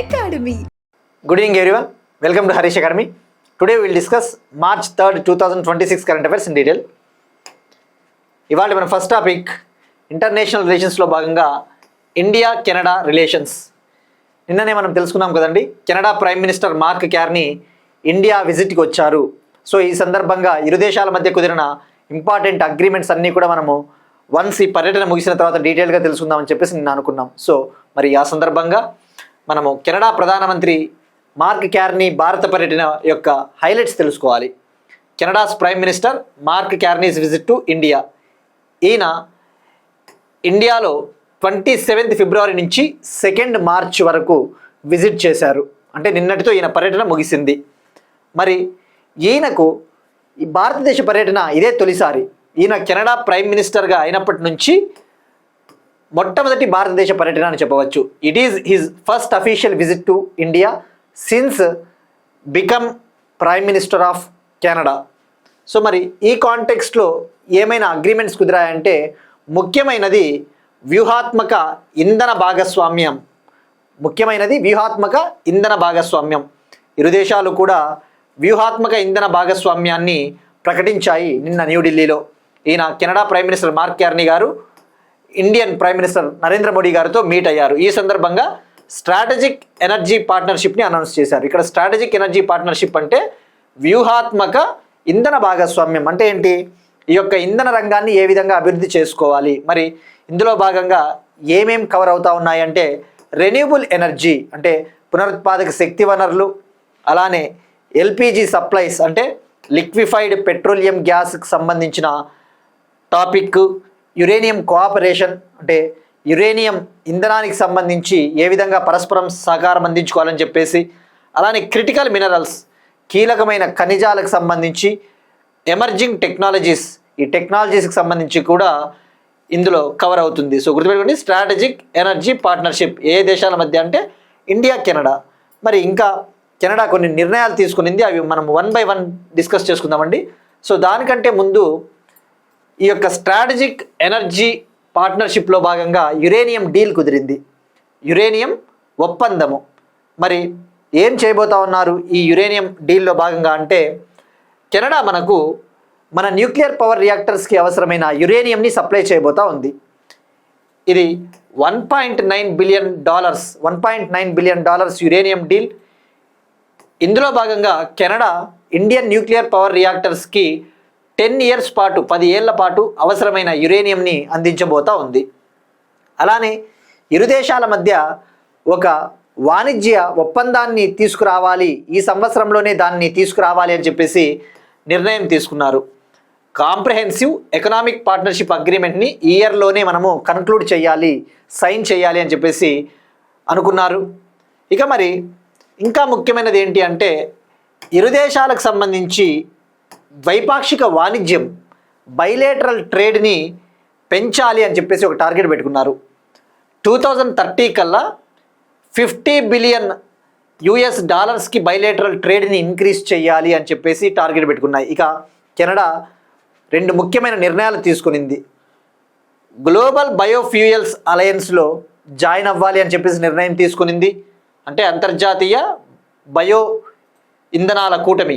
Academy. Good evening everyone. Welcome to Harish Academy. Today we will discuss March 3rd, 2026 current affairs in detail. ఇవాళ మన first topic international రిలేషన్స్లో భాగంగా India Canada relations. నిన్ననే మనం తెలుసుకున్నాం కదండి, Canada prime minister Mark Carney India విజిట్కి వచ్చారు. So ఈ సందర్భంగా ఇరు దేశాల మధ్య కుదిరిన ఇంపార్టెంట్ అగ్రిమెంట్స్ అన్నీ కూడా మనము వన్స్ ఈ పర్యటన ముగిసిన తర్వాత డీటెయిల్గా తెలుసుకుందామని చెప్పేసి నిన్న అనుకున్నాం. సో మరి ఆ సందర్భంగా మనము కెనడా ప్రధానమంత్రి మార్క్ క్యార్నీ భారత పర్యటన యొక్క హైలైట్స్ తెలుసుకోవాలి. Canada's prime minister Mark Carney's visit to India. ఈయన ఇండియాలో 27th ఫిబ్రవరి నుంచి 2nd మార్చ్ వరకు విజిట్ చేశారు. అంటే నిన్నటితో ఈయన పర్యటన ముగిసింది. మరి ఈయనకు ఈ భారతదేశ పర్యటన ఇదే తొలిసారి. ఈయన కెనడా ప్రైమ్ మినిస్టర్గా అయినప్పటి నుంచి మొట్టమొదటి భారతదేశ పర్యటన అని చెప్పవచ్చు. It is his first official visit to India since become prime minister of Canada. So మరి ఈ కాంటెక్స్ట్లో ఏమైనా అగ్రిమెంట్స్ కుదిరాయంటే ముఖ్యమైనది వ్యూహాత్మక ఇంధన భాగస్వామ్యం. ఇరు దేశాలు కూడా వ్యూహాత్మక ఇంధన భాగస్వామ్యాన్ని ప్రకటించాయి నిన్న న్యూఢిల్లీలో. ఈయన కెనడా ప్రైమ్ మినిస్టర్ మార్క్ క్యార్నీ గారు Indian prime minister Narendra Modi గారితో మీట్ అయ్యారు. ఈ సందర్భంగా స్ట్రాటజిక్ ఎనర్జీ పార్ట్నర్షిప్ని అనౌన్స్ చేశారు. ఇక్కడ స్ట్రాటజిక్ ఎనర్జీ పార్ట్నర్షిప్ అంటే వ్యూహాత్మక ఇంధన భాగస్వామ్యం అంటే ఏంటి? ఈ యొక్క ఇంధన రంగాన్ని ఏ విధంగా అభివృద్ధి చేసుకోవాలి, మరి ఇందులో భాగంగా ఏమేం కవర్ అవుతా ఉన్నాయంటే రెన్యూబుల్ ఎనర్జీ అంటే పునరుత్పాదక శక్తి వనరులు, అలానే ఎల్పిజి సప్లైస్ అంటే లిక్విఫైడ్ పెట్రోలియం గ్యాస్కి సంబంధించిన టాపిక్, యురేనియం కోఆపరేషన్ అంటే యురేనియం ఇంధనానికి సంబంధించి ఏ విధంగా పరస్పరం సహకారం అందించుకోవాలని చెప్పేసి, అలానే క్రిటికల్ మినరల్స్ కీలకమైన ఖనిజాలకు సంబంధించి, ఎమర్జింగ్ టెక్నాలజీస్ ఈ టెక్నాలజీస్కి సంబంధించి కూడా ఇందులో కవర్ అవుతుంది. సో గుర్తుపెట్టుకోండి, స్ట్రాటజిక్ ఎనర్జీ పార్ట్నర్షిప్ ఏ దేశాల మధ్య అంటే ఇండియా కెనడా. మరి ఇంకా కెనడా కొన్ని నిర్ణయాలు తీసుకునింది, అవి మనం 1 by 1 డిస్కస్ చేసుకుందామండి. సో దానికంటే ముందు ఈ యొక్క స్ట్రాటజిక్ ఎనర్జీ పార్ట్నర్షిప్లో భాగంగా యురేనియం డీల్ కుదిరింది, యురేనియం ఒప్పందము. మరి ఏం చేయబోతా ఉన్నారు ఈ యురేనియం డీల్లో భాగంగా అంటే కెనడా మన న్యూక్లియర్ పవర్ రియాక్టర్స్కి అవసరమైన యురేనియంని సప్లై చేయబోతా ఉంది. ఇది $1.9 బిలియన్ యురేనియం డీల్. ఇందులో భాగంగా కెనడా ఇండియన్ న్యూక్లియర్ పవర్ రియాక్టర్స్కి 10 years పాటు 10 ఏళ్ల పాటు అవసరమైన యురేనియంని అందించబోతా ఉంది. అలానే ఇరు దేశాల మధ్య ఒక వాణిజ్య ఒప్పందాన్ని తీసుకురావాలి, ఈ సంవత్సరంలోనే దాన్ని తీసుకురావాలి అని చెప్పేసి నిర్ణయం తీసుకున్నారు. కాంప్రహెన్సివ్ ఎకనామిక్ పార్ట్నర్షిప్ అగ్రిమెంట్ని ఈ ఇయర్లోనే మనము కన్క్లూడ్ చేయాలి, సైన్ చేయాలి అని చెప్పేసి అనుకున్నారు. ఇక మరి ఇంకా ముఖ్యమైనది ఏంటి అంటే ఇరు దేశాలకు సంబంధించి ద్వైపాక్షిక వాణిజ్యం బైలేటరల్ ట్రేడ్ని పెంచాలి అని చెప్పేసి ఒక టార్గెట్ పెట్టుకున్నారు. 2030 కల్లా $50 బిలియన్ బైలేటరల్ ట్రేడ్ని ఇంక్రీజ్ చేయాలి అని చెప్పేసి టార్గెట్ పెట్టుకున్నాయి. ఇక కెనడా 2 ముఖ్యమైన నిర్ణయాలు తీసుకునింది. గ్లోబల్ బయోఫ్యూయల్స్ అలయన్స్లో జాయిన్ అవ్వాలి అని చెప్పేసి నిర్ణయం తీసుకునింది. అంటే అంతర్జాతీయ బయో ఇంధనాల కూటమి,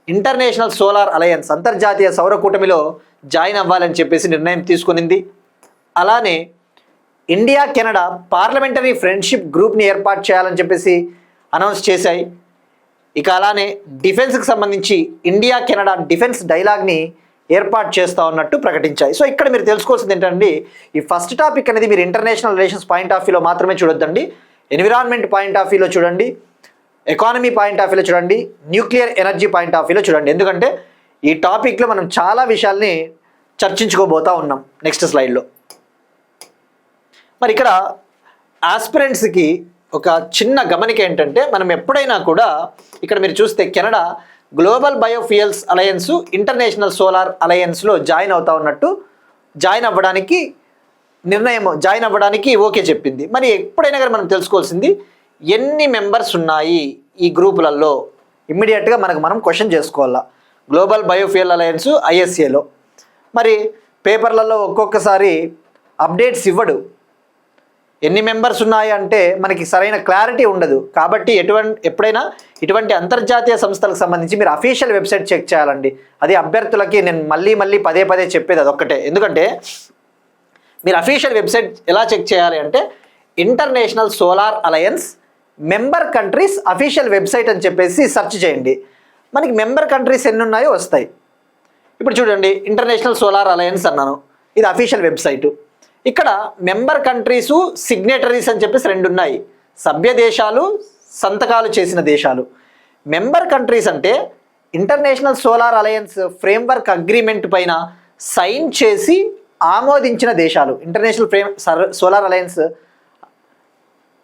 ఇంటర్నేషనల్ సోలార్ అలయన్స్ అంతర్జాతీయ సౌర కూటమిలో జాయిన్ అవ్వాలని చెప్పేసి నిర్ణయం తీసుకునింది. అలానే ఇండియా కెనడా పార్లమెంటరీ ఫ్రెండ్షిప్ గ్రూప్ని ఏర్పాటు చేయాలని చెప్పేసి అనౌన్స్ చేశాయి. ఇక అలానే డిఫెన్స్కి సంబంధించి ఇండియా కెనడా డిఫెన్స్ డైలాగ్ని ఏర్పాటు చేస్తూ ఉన్నట్టు ప్రకటించాయి. సో ఇక్కడ మీరు తెలుసుకోవాల్సింది ఏంటండి, ఈ ఫస్ట్ టాపిక్ అనేది మీరు ఇంటర్నేషనల్ రిలేషన్స్ పాయింట్ ఆఫ్ వ్యూలో మాత్రమే చూడొద్దండి, ఎన్విరాన్మెంట్ పాయింట్ ఆఫ్ వ్యూలో చూడండి, ఎకానమీ పాయింట్ ఆఫ్ వ్యూలో చూడండి, న్యూక్లియర్ ఎనర్జీ పాయింట్ ఆఫ్ వ్యూలో చూడండి. ఎందుకంటే ఈ టాపిక్లో మనం చాలా విషయాల్ని చర్చించుకోబోతా ఉన్నాం నెక్స్ట్ స్లైడ్లో. మరి ఇక్కడ ఆస్పిరెంట్స్కి ఒక చిన్న గమనిక ఏంటంటే మనం ఎప్పుడైనా కూడా ఇక్కడ మీరు చూస్తే Canada global biofuels alliance, international solar అలయన్స్లో జాయిన్ అవ్వడానికి ఓకే చెప్పింది. మరి ఎప్పుడైనా కానీ మనం తెలుసుకోవాల్సింది ఎన్ని మెంబర్స్ ఉన్నాయి ఈ గ్రూపులలో, ఇమ్మీడియట్గా మనం క్వశ్చన్ చేసుకోవాలా. గ్లోబల్ బయోఫ్యూయల్ అలయన్స్ ISAలో మరి పేపర్లలో ఒక్కొక్కసారి అప్డేట్స్ ఇవ్వడు. ఎన్ని మెంబర్స్ ఉన్నాయి అంటే మనకి సరైన క్లారిటీ ఉండదు. కాబట్టి ఎప్పుడైనా ఇటువంటి అంతర్జాతీయ సంస్థలకు సంబంధించి మీరు అఫీషియల్ వెబ్సైట్ చెక్ చేయాలండి. అది అభ్యర్థులకి నేను మళ్ళీ పదే చెప్పేది అదొక్కటే. ఎందుకంటే మీరు అఫీషియల్ వెబ్సైట్ ఎలా చెక్ చేయాలి అంటే international solar alliance member countries official website అని చెప్పేసి సెర్చ్ చేయండి. మనకి మెంబర్ కంట్రీస్ ఎన్ని ఉన్నాయో వస్తాయి. ఇప్పుడు చూడండి, ఇంటర్నేషనల్ సోలార్ అలయన్స్ అన్నాను, ఇది అఫీషియల్ వెబ్సైటు. ఇక్కడ మెంబర్ కంట్రీసు, సిగ్నేటరీస్ అని చెప్పేసి 2 ఉన్నాయి. సభ్య దేశాలు, సంతకాలు చేసిన దేశాలు. మెంబర్ కంట్రీస్ అంటే international solar alliance framework agreement పైన సైన్ చేసి ఆమోదించిన దేశాలు. ఇంటర్నేషనల్ సోలార్ అలయన్స్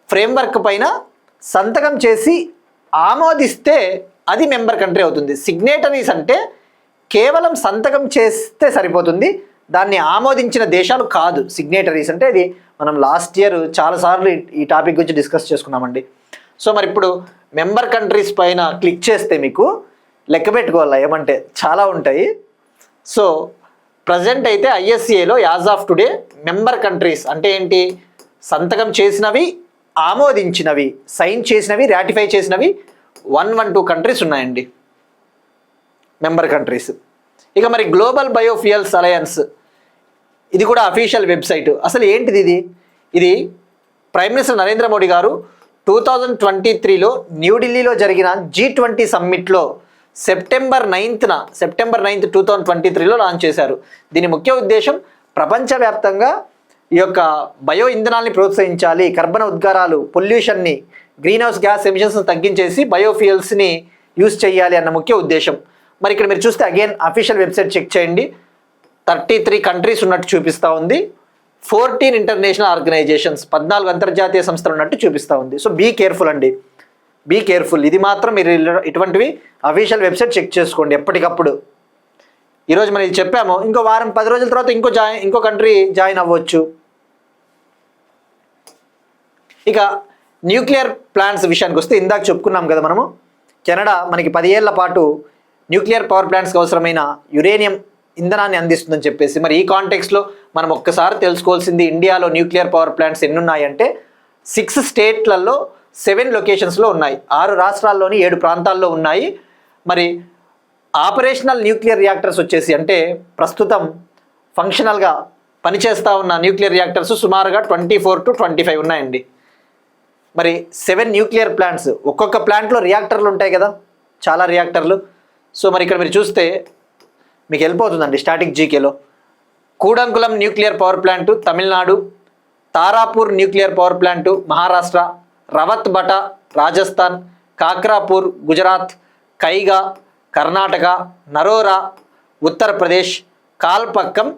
ఫ్రేమ్వర్క్ పైన సంతకం చేసి ఆమోదిస్తే అది మెంబర్ కంట్రీ అవుతుంది. సిగ్నేటరీస్ అంటే కేవలం సంతకం చేస్తే సరిపోతుంది, దాన్ని ఆమోదించిన దేశాలు కాదు. సిగ్నేటరీస్ అంటే ఇది మనం లాస్ట్ ఇయర్ చాలాసార్లు ఈ టాపిక్ గురించి డిస్కస్ చేసుకున్నామండి. సో మరి ఇప్పుడు మెంబర్ కంట్రీస్ పైన క్లిక్ చేస్తే మీకు లెక్క పెట్టుకోవాలా ఏమంటే చాలా ఉంటాయి. సో ప్రజెంట్ అయితే ఐఎస్సిఏలో as of today member countries అంటే ఏంటి, సంతకం చేసినవి, ఆమోదించినవి, సైన్ చేసినవి, రాటిఫై చేసినవి 112 కంట్రీస్ ఉన్నాయండి మెంబర్ కంట్రీస్. ఇక మరి గ్లోబల్ బయోఫ్యూయల్స్ అలయన్స్ ఇది కూడా అఫీషియల్ వెబ్సైట్. అసలు ఏంటిది ఇది ప్రైమ్ మినిస్టర్ నరేంద్ర మోడీ గారు 2023లో న్యూఢిల్లీలో జరిగిన G20 సమ్మిట్లో సెప్టెంబర్ 9, 2023లో లాంచ్ చేశారు. దీని ముఖ్య ఉద్దేశం ప్రపంచవ్యాప్తంగా ఈ యొక్క బయో ఇంధనాల్ని ప్రోత్సహించాలి, కర్బన ఉద్గారాలు, పొల్యూషన్ని, గ్రీన్ హౌస్ గ్యాస్ ఎమిషన్స్ని తగ్గించేసి బయోఫ్యూయల్స్ని యూజ్ చేయాలి అన్న ముఖ్య ఉద్దేశం. మరి ఇక్కడ మీరు చూస్తే అగైన్ అఫీషియల్ వెబ్సైట్ చెక్ చేయండి, 33 కంట్రీస్ ఉన్నట్టు చూపిస్తూ ఉంది, 14 ఇంటర్నేషనల్ ఆర్గనైజేషన్స్, 14 అంతర్జాతీయ సంస్థలు ఉన్నట్టు చూపిస్తూ ఉంది. సో బీ కేర్ఫుల్ అండి, బీ కేర్ఫుల్. ఇది మాత్రం మీరు ఇటువంటివి అఫీషియల్ వెబ్సైట్ చెక్ చేసుకోండి ఎప్పటికప్పుడు. ఈరోజు మనం ఇది చెప్పాము, ఇంకో వారం 10 రోజుల తర్వాత ఇంకో కంట్రీ జాయిన్ అవ్వచ్చు. ఇక న్యూక్లియర్ ప్లాంట్స్ విషయానికి వస్తే ఇందాక చెప్పుకున్నాం కదా మనము, కెనడా మనకి 10 ఏళ్ల పాటు న్యూక్లియర్ పవర్ ప్లాంట్స్కి అవసరమైన యురేనియం ఇంధనాన్ని అందిస్తుందని చెప్పేసి. మరి ఈ కాంటెక్స్లో మనం ఒక్కసారి తెలుసుకోవాల్సింది ఇండియాలో న్యూక్లియర్ పవర్ ప్లాంట్స్ ఎన్ని ఉన్నాయంటే 6 స్టేట్లలో 7 లొకేషన్స్లో ఉన్నాయి, 6 రాష్ట్రాల్లోని 7 ప్రాంతాల్లో ఉన్నాయి. మరి ఆపరేషనల్ న్యూక్లియర్ రియాక్టర్స్ వచ్చేసి అంటే ప్రస్తుతం ఫంక్షనల్గా పనిచేస్తూ ఉన్న న్యూక్లియర్ రియాక్టర్స్ సుమారుగా 24 to 25 ఉన్నాయండి. మరి 7 న్యూక్లియర్ ప్లాంట్స్, ఒక్కొక్క ప్లాంట్లో రియాక్టర్లు ఉంటాయి కదా, చాలా రియాక్టర్లు. సో మరి ఇక్కడ మీరు చూస్తే మీకు వెళ్ళిపోతుందండి స్టాటిక్ జీకేలో. Kudankulam nuclear power plant Tamil Nadu, Tarapur nuclear power plant Maharashtra, Rawatbhata Rajasthan, Kakrapar Gujarat, Kaiga Karnataka, Narora Uttar Pradesh, Kalpakkam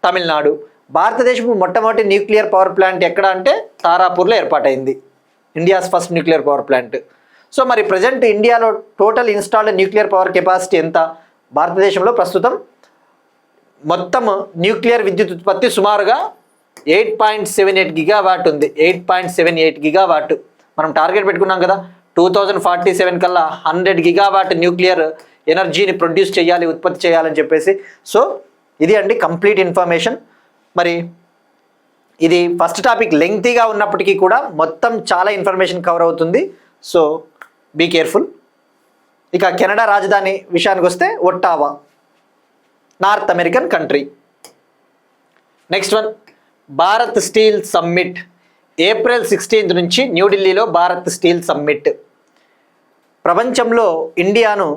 Tamil Nadu. భారతదేశపు మొట్టమొదటి న్యూక్లియర్ పవర్ ప్లాంట్ ఎక్కడ అంటే తారాపూర్లో ఏర్పాటైంది, India's first nuclear power plant. So మరి ప్రజెంట్ ఇండియాలో total installed nuclear power capacity ఎంత? భారతదేశంలో ప్రస్తుతం మొత్తం న్యూక్లియర్ విద్యుత్ ఉత్పత్తి సుమారుగా 8.78 గిగావాట్ ఉంది. 8.78 గిగావాట్ మనం టార్గెట్ పెట్టుకున్నాం కదా, 2047 కల్లా 100 గిగావాట్ న్యూక్లియర్ ఎనర్జీని ప్రొడ్యూస్ చేయాలి, ఉత్పత్తి చేయాలని చెప్పేసి. సో ఇది అండి కంప్లీట్ ఇన్ఫర్మేషన్. మరి ఇది ఫస్ట్ టాపిక్ లెంగ్తీగా ఉన్నప్పటికీ కూడా మొత్తం చాలా ఇన్ఫర్మేషన్ కవర్ అవుతుంది. So be careful. ఇక కెనడా రాజధాని విషయానికి వస్తే Ottawa, north American country. Next one Bharat steel summit, April 16 నుంచి న్యూఢిల్లీలో భారత్ స్టీల్ సమ్మిట్. ప్రపంచంలో ఇండియాను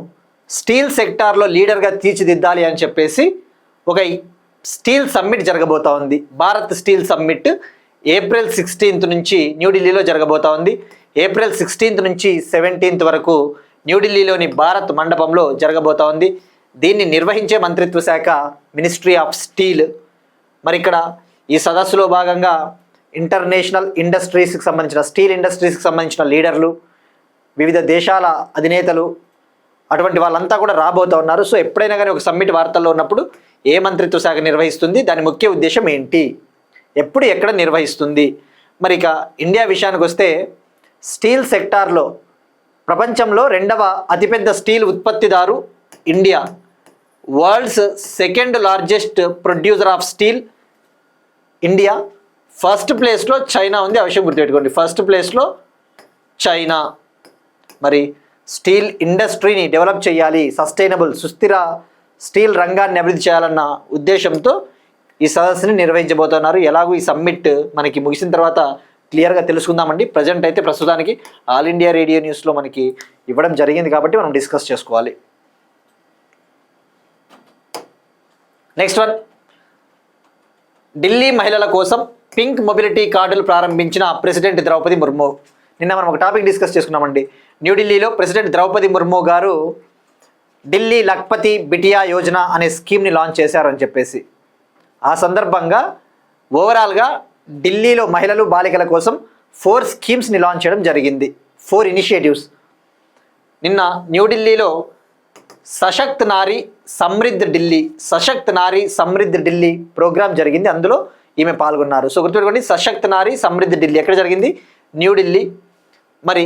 స్టీల్ సెక్టార్లో లీడర్గా తీర్చిదిద్దాలి అని చెప్పేసి ఒక స్టీల్ సమ్మిట్ జరగబోతా ఉంది. భారత్ స్టీల్ సమ్మిట్ ఏప్రిల్ 16 నుంచి న్యూఢిల్లీలో జరగబోతా ఉంది. ఏప్రిల్ 16 నుంచి 17 వరకు న్యూఢిల్లీలోని భారత్ మండపంలో జరగబోతా ఉంది. దీన్ని నిర్వహించే మంత్రిత్వ శాఖ మినిస్ట్రీ ఆఫ్ స్టీల్. మరి ఇక్కడ ఈ సదస్సులో భాగంగా ఇంటర్నేషనల్ ఇండస్ట్రీస్కి సంబంధించిన, స్టీల్ ఇండస్ట్రీస్కి సంబంధించిన లీడర్లు, వివిధ దేశాల అధినేతలు, అటువంటి వాళ్ళంతా కూడా రాబోతూ ఉన్నారు. సో ఎప్పుడైనా కానీ ఒక సమ్మిట్ వార్తల్లో ఉన్నప్పుడు ఏ మంత్రిత్వ శాఖ నిర్వహిస్తుంది, దాని ముఖ్య ఉద్దేశం ఏంటి, ఎప్పుడు ఎక్కడ నిర్వహిస్తుంది. మరి ఇక ఇండియా విషయానికి వస్తే స్టీల్ సెక్టార్లో ప్రపంచంలో 2వ అతిపెద్ద స్టీల్ ఉత్పత్తిదారు India, world's 2nd largest producer of steel India, first ప్లేస్లో చైనా ఉంది, ఆ విషయం గుర్తుపెట్టుకోండి. ఫస్ట్ ప్లేస్లో చైనా. మరి స్టీల్ ఇండస్ట్రీని డెవలప్ చేయాలి, సస్టైనబుల్ సుస్థిర స్టీల్ రంగాన్ని అభివృద్ధి చేయాలన్న ఉద్దేశంతో ఈ సదస్సుని నిర్వహించబోతున్నారు. ఎలాగూ ఈ సమ్మిట్ మనకి ముగిసిన తర్వాత క్లియర్గా తెలుసుకుందామండి. ప్రస్తుతానికి ఆల్ ఇండియా రేడియో న్యూస్లో మనకి ఇవ్వడం జరిగింది కాబట్టి మనం డిస్కస్ చేసుకోవాలి. నెక్స్ట్ వన్, ఢిల్లీ మహిళల కోసం పింక్ మొబిలిటీ కార్డులు ప్రారంభించిన ప్రెసిడెంట్ ద్రౌపది ముర్ము. నిన్న మనం ఒక టాపిక్ డిస్కస్ చేసుకున్నామండి. న్యూఢిల్లీలో ప్రెసిడెంట్ ద్రౌపది ముర్ము గారు ఢిల్లీ లఖ్పతి బిటియా యోజన అనే స్కీమ్ని లాంచ్ చేశారని చెప్పేసి, ఆ సందర్భంగా ఓవరాల్గా ఢిల్లీలో మహిళలు బాలికల కోసం 4 స్కీమ్స్ని లాంచ్ చేయడం జరిగింది, 4 ఇనిషియేటివ్స్. నిన్న న్యూఢిల్లీలో సశక్త్ నారీ సమృద్ధ్ ఢిల్లీ ప్రోగ్రామ్ జరిగింది, అందులో ఈమె పాల్గొన్నారు. సో గుర్తుపెట్టుకోండి, సశక్త్ నారీ సమృద్ధ్ ఢిల్లీ ఎక్కడ జరిగింది? న్యూఢిల్లీ. మరి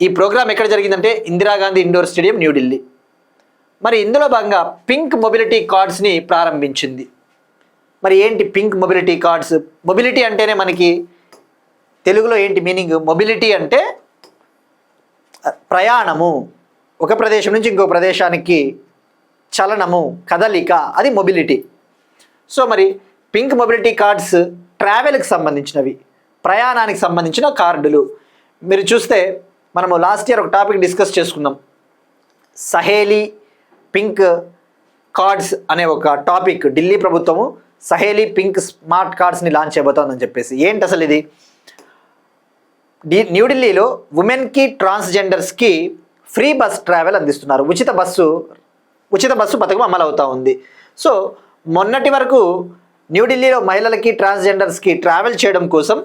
ఈ ప్రోగ్రామ్ ఎక్కడ జరిగిందంటే ఇందిరాగాంధీ ఇండోర్ స్టేడియం, న్యూఢిల్లీ. మరి ఇందులో భాగంగా పింక్ మొబిలిటీ కార్డ్స్ని ప్రారంభించింది. మరి ఏంటి పింక్ మొబిలిటీ కార్డ్స్? మొబిలిటీ అంటేనే మనకి తెలుగులో ఏంటి మీనింగ్? మొబిలిటీ అంటే ప్రయాణము, ఒక ప్రదేశం నుంచి ఇంకో ప్రదేశానికి చలనము, కదలిక, అది మొబిలిటీ. సో మరి పింక్ మొబిలిటీ కార్డ్స్ ట్రావెల్కి సంబంధించినవి, ప్రయాణానికి సంబంధించిన కార్డులు. మీరు చూస్తే మనము లాస్ట్ ఇయర్ ఒక టాపిక్ డిస్కస్ చేసుకున్నాం, సహేలీ పింక్ కార్డ్స్ అనే ఒక టాపిక్. ఢిల్లీ ప్రభుత్వము సహేలీ పింక్ స్మార్ట్ కార్డ్స్ని లాంచ్ చేయబోతోందని చెప్పేసి. ఏంటి అసలు ఇది? న్యూఢిల్లీలో ఉమెన్కి, ట్రాన్స్జెండర్స్కి ఫ్రీ బస్ ట్రావెల్ అందిస్తున్నారు. ఉచిత బస్సు పథకం అమలు అవుతూ ఉంది. సో మొన్నటి వరకు న్యూఢిల్లీలో మహిళలకి, ట్రాన్స్జెండర్స్కి ట్రావెల్ చేయడం కోసం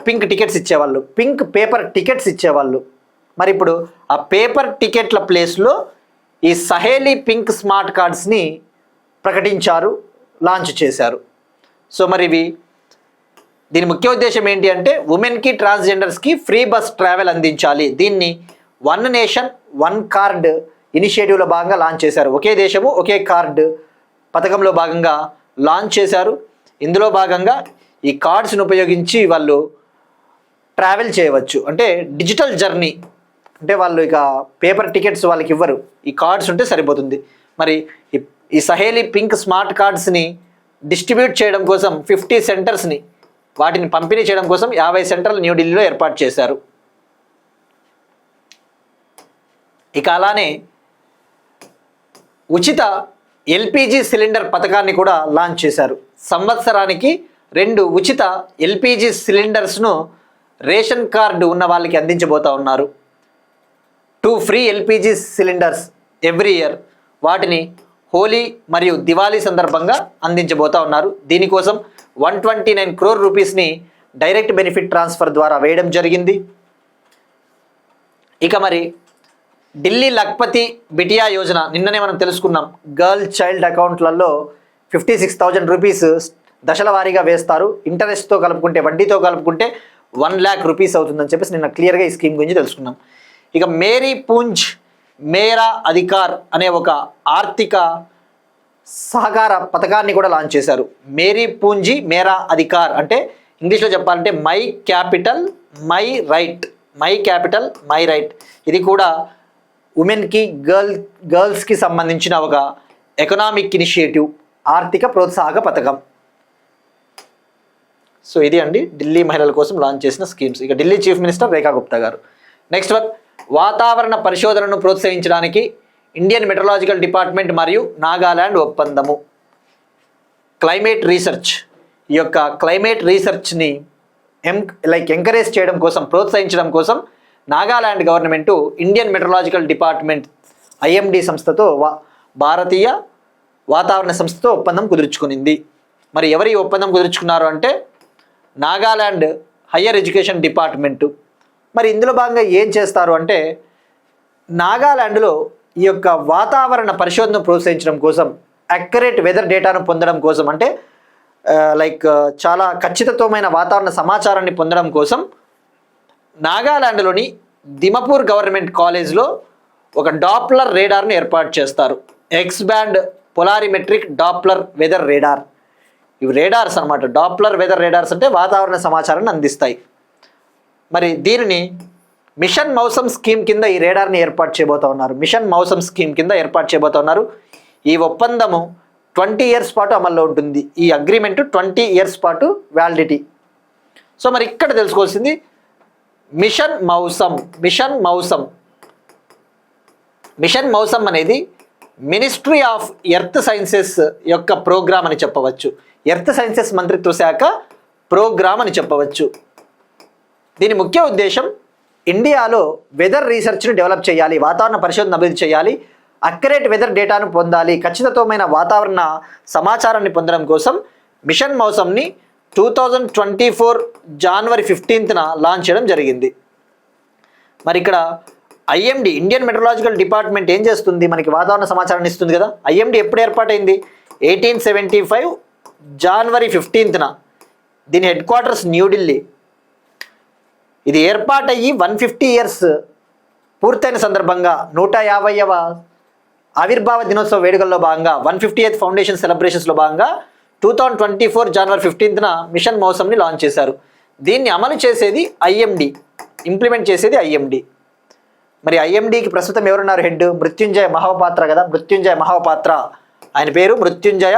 పింక్ టికెట్స్ ఇచ్చేవాళ్ళు, పింక్ పేపర్ టికెట్స్ ఇచ్చేవాళ్ళు. మరి ఇప్పుడు ఆ పేపర్ టికెట్ల ప్లేస్లో ఈ సహేలీ పింక్ స్మార్ట్ కార్డ్స్ని ప్రకటించారు, లాంచ్ చేశారు. సో మరి దీని ముఖ్య ఉద్దేశం ఏంటి అంటే ఉమెన్కి, ట్రాన్స్జెండర్స్కి ఫ్రీ బస్ ట్రావెల్ అందించాలి. దీన్ని వన్ నేషన్ వన్ కార్డ్ ఇనిషియేటివ్లో భాగంగా లాంచ్ చేశారు. ఒకే దేశము ఒకే కార్డు పథకంలో భాగంగా లాంచ్ చేశారు. ఇందులో భాగంగా ఈ కార్డ్స్ని ఉపయోగించి వాళ్ళు ట్రావెల్ చేయవచ్చు. అంటే డిజిటల్ జర్నీ, అంటే వాళ్ళు ఇక పేపర్ టికెట్స్ వాళ్ళకి ఇవ్వరు, ఈ కార్డ్స్ ఉంటే సరిపోతుంది. మరి ఈ సహేలీ పింక్ స్మార్ట్ కార్డ్స్ని డిస్ట్రిబ్యూట్ చేయడం కోసం 50 సెంటర్స్ని, వాటిని పంపిణీ చేయడం కోసం 50 సెంటర్లు న్యూఢిల్లీలో ఏర్పాటు చేశారు. ఇక అలానే ఉచిత ఎల్పిజి సిలిండర్ పథకాన్ని కూడా లాంచ్ చేశారు. సంవత్సరానికి 2 ఉచిత ఎల్పిజి సిలిండర్స్ను రేషన్ కార్డు ఉన్న వాళ్ళకి అందించబోతా ఉన్నారు. 2 free LPG cylinders every year. వాటిని హోలీ మరియు దివాళీ సందర్భంగా అందించబోతా ఉన్నారు. దీనికోసం 129 crore రూపీస్ని డైరెక్ట్ బెనిఫిట్ ట్రాన్స్ఫర్ ద్వారా వేయడం జరిగింది. ఇక మరి ఢిల్లీ లఖ్పతి బిటియా యోజన నిన్ననే మనం తెలుసుకున్నాం. గర్ల్ చైల్డ్ అకౌంట్లలో 56,000 రూపీస్ దశల వారీగా వేస్తారు. ఇంట్రెస్ట్తో కలుపుకుంటే, వడ్డీతో కలుపుకుంటే 1 lakh రూపీస్ అవుతుందని చెప్పేసి నిన్న క్లియర్గా ఈ స్కీమ్ గురించి తెలుసుకున్నాం. ఇక మేరీ పూంజ్ మేరా అధికార్ అనే ఒక ఆర్థిక సహకార పథకాన్ని కూడా లాంచ్ చేశారు. మేరీ పూంజీ మేరా అధికార్ అంటే ఇంగ్లీష్లో చెప్పాలంటే మై క్యాపిటల్ మై రైట్. ఇది కూడా ఉమెన్కి, గర్ల్స్కి సంబంధించిన ఒక ఎకనామిక్ ఇనిషియేటివ్, ఆర్థిక ప్రోత్సాహక పథకం. సో ఇది అండి ఢిల్లీ మహిళల కోసం లాంచ్ చేసిన స్కీమ్స్. ఇక ఢిల్లీ చీఫ్ మినిస్టర్ రేఖా గుప్తా గారు. నెక్స్ట్ వన్, వాతావరణ పరిశోధనను ప్రోత్సహించడానికి ఇండియన్ మెట్రలాజికల్ డిపార్ట్మెంట్ మరియు నాగాలాండ్ ఒప్పందము. క్లైమేట్ రీసెర్చ్, ఈ యొక్క క్లైమేట్ రీసెర్చ్ని ఎంకరేజ్ చేయడం కోసం, ప్రోత్సహించడం కోసం Nagaland government Indian metrological department IMD సంస్థతో, భారతీయ వాతావరణ సంస్థతో ఒప్పందం కుదుర్చుకునింది. మరి ఎవరి ఒప్పందం కుదుర్చుకున్నారు అంటే నాగాలాండ్ హయ్యర్ ఎడ్యుకేషన్ డిపార్ట్మెంటు. మరి ఇందులో భాగంగా ఏం చేస్తారు అంటే నాగాలాండ్లో ఈ యొక్క వాతావరణ పరిశోధనను ప్రోత్సహించడం కోసం, అక్యురేట్ వెదర్ డేటాను పొందడం కోసం, అంటే చాలా ఖచ్చితత్వమైన వాతావరణ సమాచారాన్ని పొందడం కోసం నాగాలాండ్లోని దిమపూర్ గవర్నమెంట్ కాలేజ్లో ఒక డాప్లర్ రేడార్ను ఏర్పాటు చేస్తారు. X band polarimetric Doppler weather radar. ఇవి రేడార్స్ అనమాట. డాప్లర్ వెదర్ రేడార్స్ అంటే వాతావరణ సమాచారాన్ని అందిస్తాయి. మరి దీనిని మిషన్ మౌసమ్ స్కీమ్ కింద ఈ రేడార్ని ఏర్పాటు చేయబోతా ఉన్నారు. మిషన్ మౌసమ్ స్కీమ్ కింద ఏర్పాటు చేయబోతా ఉన్నారు. ఈ ఒప్పందము 20 years పాటు అమల్లో ఉంటుంది. ఈ అగ్రిమెంట్ 20 years పాటు వ్యాలిడిటీ. సో మరి ఇక్కడ తెలుసుకోవాల్సింది మిషన్ మౌసమ్ అనేది మినిస్ట్రీ ఆఫ్ ఎర్త్ సైన్సెస్ యొక్క ప్రోగ్రామ్ అని చెప్పవచ్చు. ఎర్త్ సైన్సెస్ మంత్రిత్వ శాఖ ప్రోగ్రామ్ అని చెప్పవచ్చు. దీని ముఖ్య ఉద్దేశం ఇండియాలో వెదర్ రీసెర్చ్ని డెవలప్ చేయాలి, వాతావరణ పరిశోధన అభివృద్ధి చేయాలి, అక్యురేట్ వెదర్ డేటాను పొందాలి, ఖచ్చితమైన వాతావరణ సమాచారాన్ని పొందడం కోసం మిషన్ మౌసమ్ని 2024 January 15th లాంచ్ చేయడం జరిగింది. మరి ఇక్కడ ఐఎండి ఇండియన్ మెట్రలాజికల్ డిపార్ట్మెంట్ ఏం చేస్తుంది, మనకి వాతావరణ సమాచారాన్ని ఇస్తుంది కదా. ఐఎండి ఎప్పుడు ఏర్పాటైంది? 1875 January 15th. దీని హెడ్ క్వార్టర్స్ న్యూఢిల్లీ. ఇది ఏర్పాటయ్యి 150 years పూర్తయిన సందర్భంగా 150వ ఆవిర్భావ దినోత్సవ వేడుకల్లో భాగంగా 150th ఫౌండేషన్ సెలబ్రేషన్స్లో భాగంగా 2024 January 15th మిషన్ మౌసమ్ని లాంచ్ చేశారు. దీన్ని అమలు చేసేది ఐఎండి, ఇంప్లిమెంట్ చేసేది ఐఎండి. మరి ఐఎండికి ప్రస్తుతం ఎవరున్నారు హెడ్? మృత్యుంజయ మహాపాత్ర కదా. మృత్యుంజయ మహాపాత్ర, ఆయన పేరు మృత్యుంజయ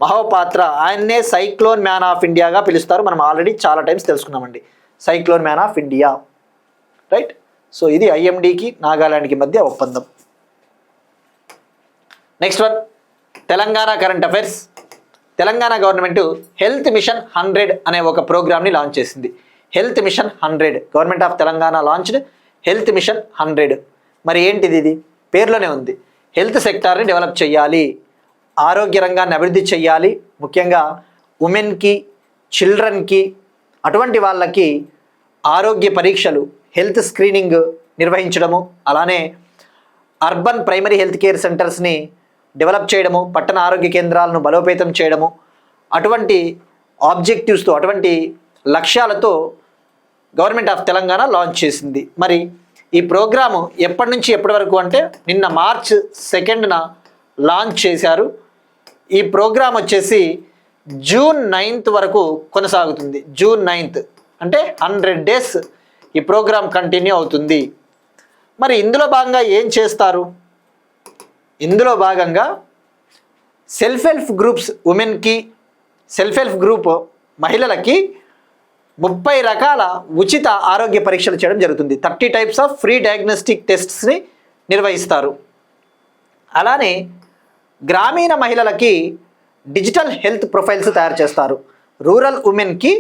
మహాపాత్ర. ఆయన్నే సైక్లోన్ మ్యాన్ ఆఫ్ ఇండియాగా పిలుస్తారు. మనం ఆల్రెడీ చాలా టైమ్స్ తెలుసుకున్నామండి, cyclone man of India, right. So ఇది ఐఎండికి నాగాలాండ్కి మధ్య ఒప్పందం. Next one, Telangana current affairs. Telangana government health mission 100 అనే ఒక ప్రోగ్రామ్ని లాంచ్ చేసింది. Health mission 100, government of Telangana launched health mission 100. మరి ఏంటిది? ఇది పేర్లోనే ఉంది. హెల్త్ సెక్టార్ని డెవలప్ చేయాలి, ఆరోగ్య రంగాన్ని అభివృద్ధి చేయాలి, ముఖ్యంగా ఉమెన్కి, చిల్డ్రన్కి, అటువంటి వాళ్ళకి ఆరోగ్య పరీక్షలు, హెల్త్ స్క్రీనింగ్ నిర్వహించడము, అలానే అర్బన్ ప్రైమరీ హెల్త్ కేర్ సెంటర్స్ని డెవలప్ చేయడము, పట్టణ ఆరోగ్య కేంద్రాలను బలోపేతం చేయడము, అటువంటి ఆబ్జెక్టివ్స్తో, అటువంటి లక్ష్యాలతో గవర్నమెంట్ ఆఫ్ తెలంగాణ లాంచ్ చేసింది. మరి ఈ ప్రోగ్రాము ఎప్పటి నుంచి ఎప్పటి వరకు అంటే నిన్న March 2nd లాంచ్ చేశారు. ఈ ప్రోగ్రాం వచ్చేసి June 9th వరకు కొనసాగుతుంది. June 9th అంటే 100 days ఈ ప్రోగ్రాం కంటిన్యూ అవుతుంది. మరి ఇందులో భాగంగా ఏం చేస్తారు? ఇందులో భాగంగా సెల్ఫ్ హెల్ప్ గ్రూప్స్, ఉమెన్కి, సెల్ఫ్ హెల్ప్ గ్రూప్ మహిళలకి 30 రకాల ఉచిత ఆరోగ్య పరీక్షలు చేయడం జరుగుతుంది. 30 types ఆఫ్ ఫ్రీ డయాగ్నోస్టిక్ టెస్ట్స్ని నిర్వహిస్తారు. అలానే గ్రామీణ మహిళలకి డిజిటల్ హెల్త్ ప్రొఫైల్స్ తయారు చేస్తారు. రూరల్ ఉమెన్కి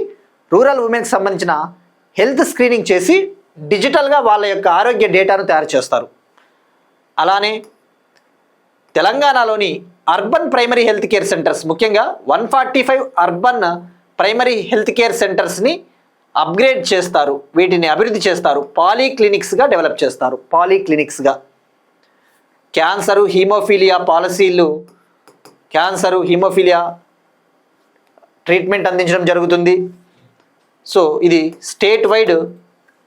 సంబంధించిన హెల్త్ స్క్రీనింగ్ చేసి డిజిటల్గా వాళ్ళ యొక్క ఆరోగ్య డేటాను తయారు చేస్తారు. అలానే తెలంగాణలోని urban primary health care centres, ముఖ్యంగా 145 అర్బన్ ప్రైమరీ హెల్త్ కేర్ సెంటర్స్ని అప్గ్రేడ్ చేస్తారు, వీటిని అభివృద్ధి చేస్తారు, పాలీక్లినిక్స్గా డెవలప్ చేస్తారు. పాలీక్లినిక్స్గా క్యాన్సరు, హీమోఫీలియా పాలసీలు, క్యాన్సరు, హీమోఫీలియా ట్రీట్మెంట్ అందించడం జరుగుతుంది. సో ఇది స్టేట్ వైడ్,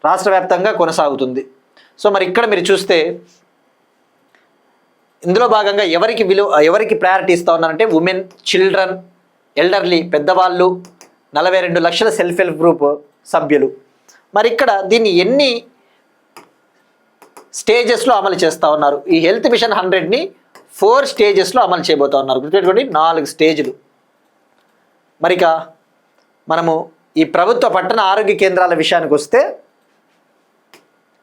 రాష్ట్ర వ్యాప్తంగా కొనసాగుతుంది. సో మరి ఇక్కడ మీరు చూస్తే ఇందులో భాగంగా ఎవరికి ప్రయారిటీ ఇస్తూ ఉన్నారంటే ఉమెన్, చిల్డ్రన్, ఎల్డర్లీ, పెద్దవాళ్ళు, 42 లక్షల సెల్ఫ్ హెల్ప్ గ్రూప్ సభ్యులు. మరి ఇక్కడ దీన్ని ఎన్ని స్టేజెస్లో అమలు చేస్తూ ఉన్నారు? ఈ హెల్త్ మిషన్ 100ని 4 స్టేజెస్లో అమలు చేయబోతూ ఉన్నారు. గుర్తుపెట్టుకోండి, 4 స్టేజ్లు. మరిక మనము ఈ ప్రభుత్వ పట్టణ ఆరోగ్య కేంద్రాల విషయానికి వస్తే,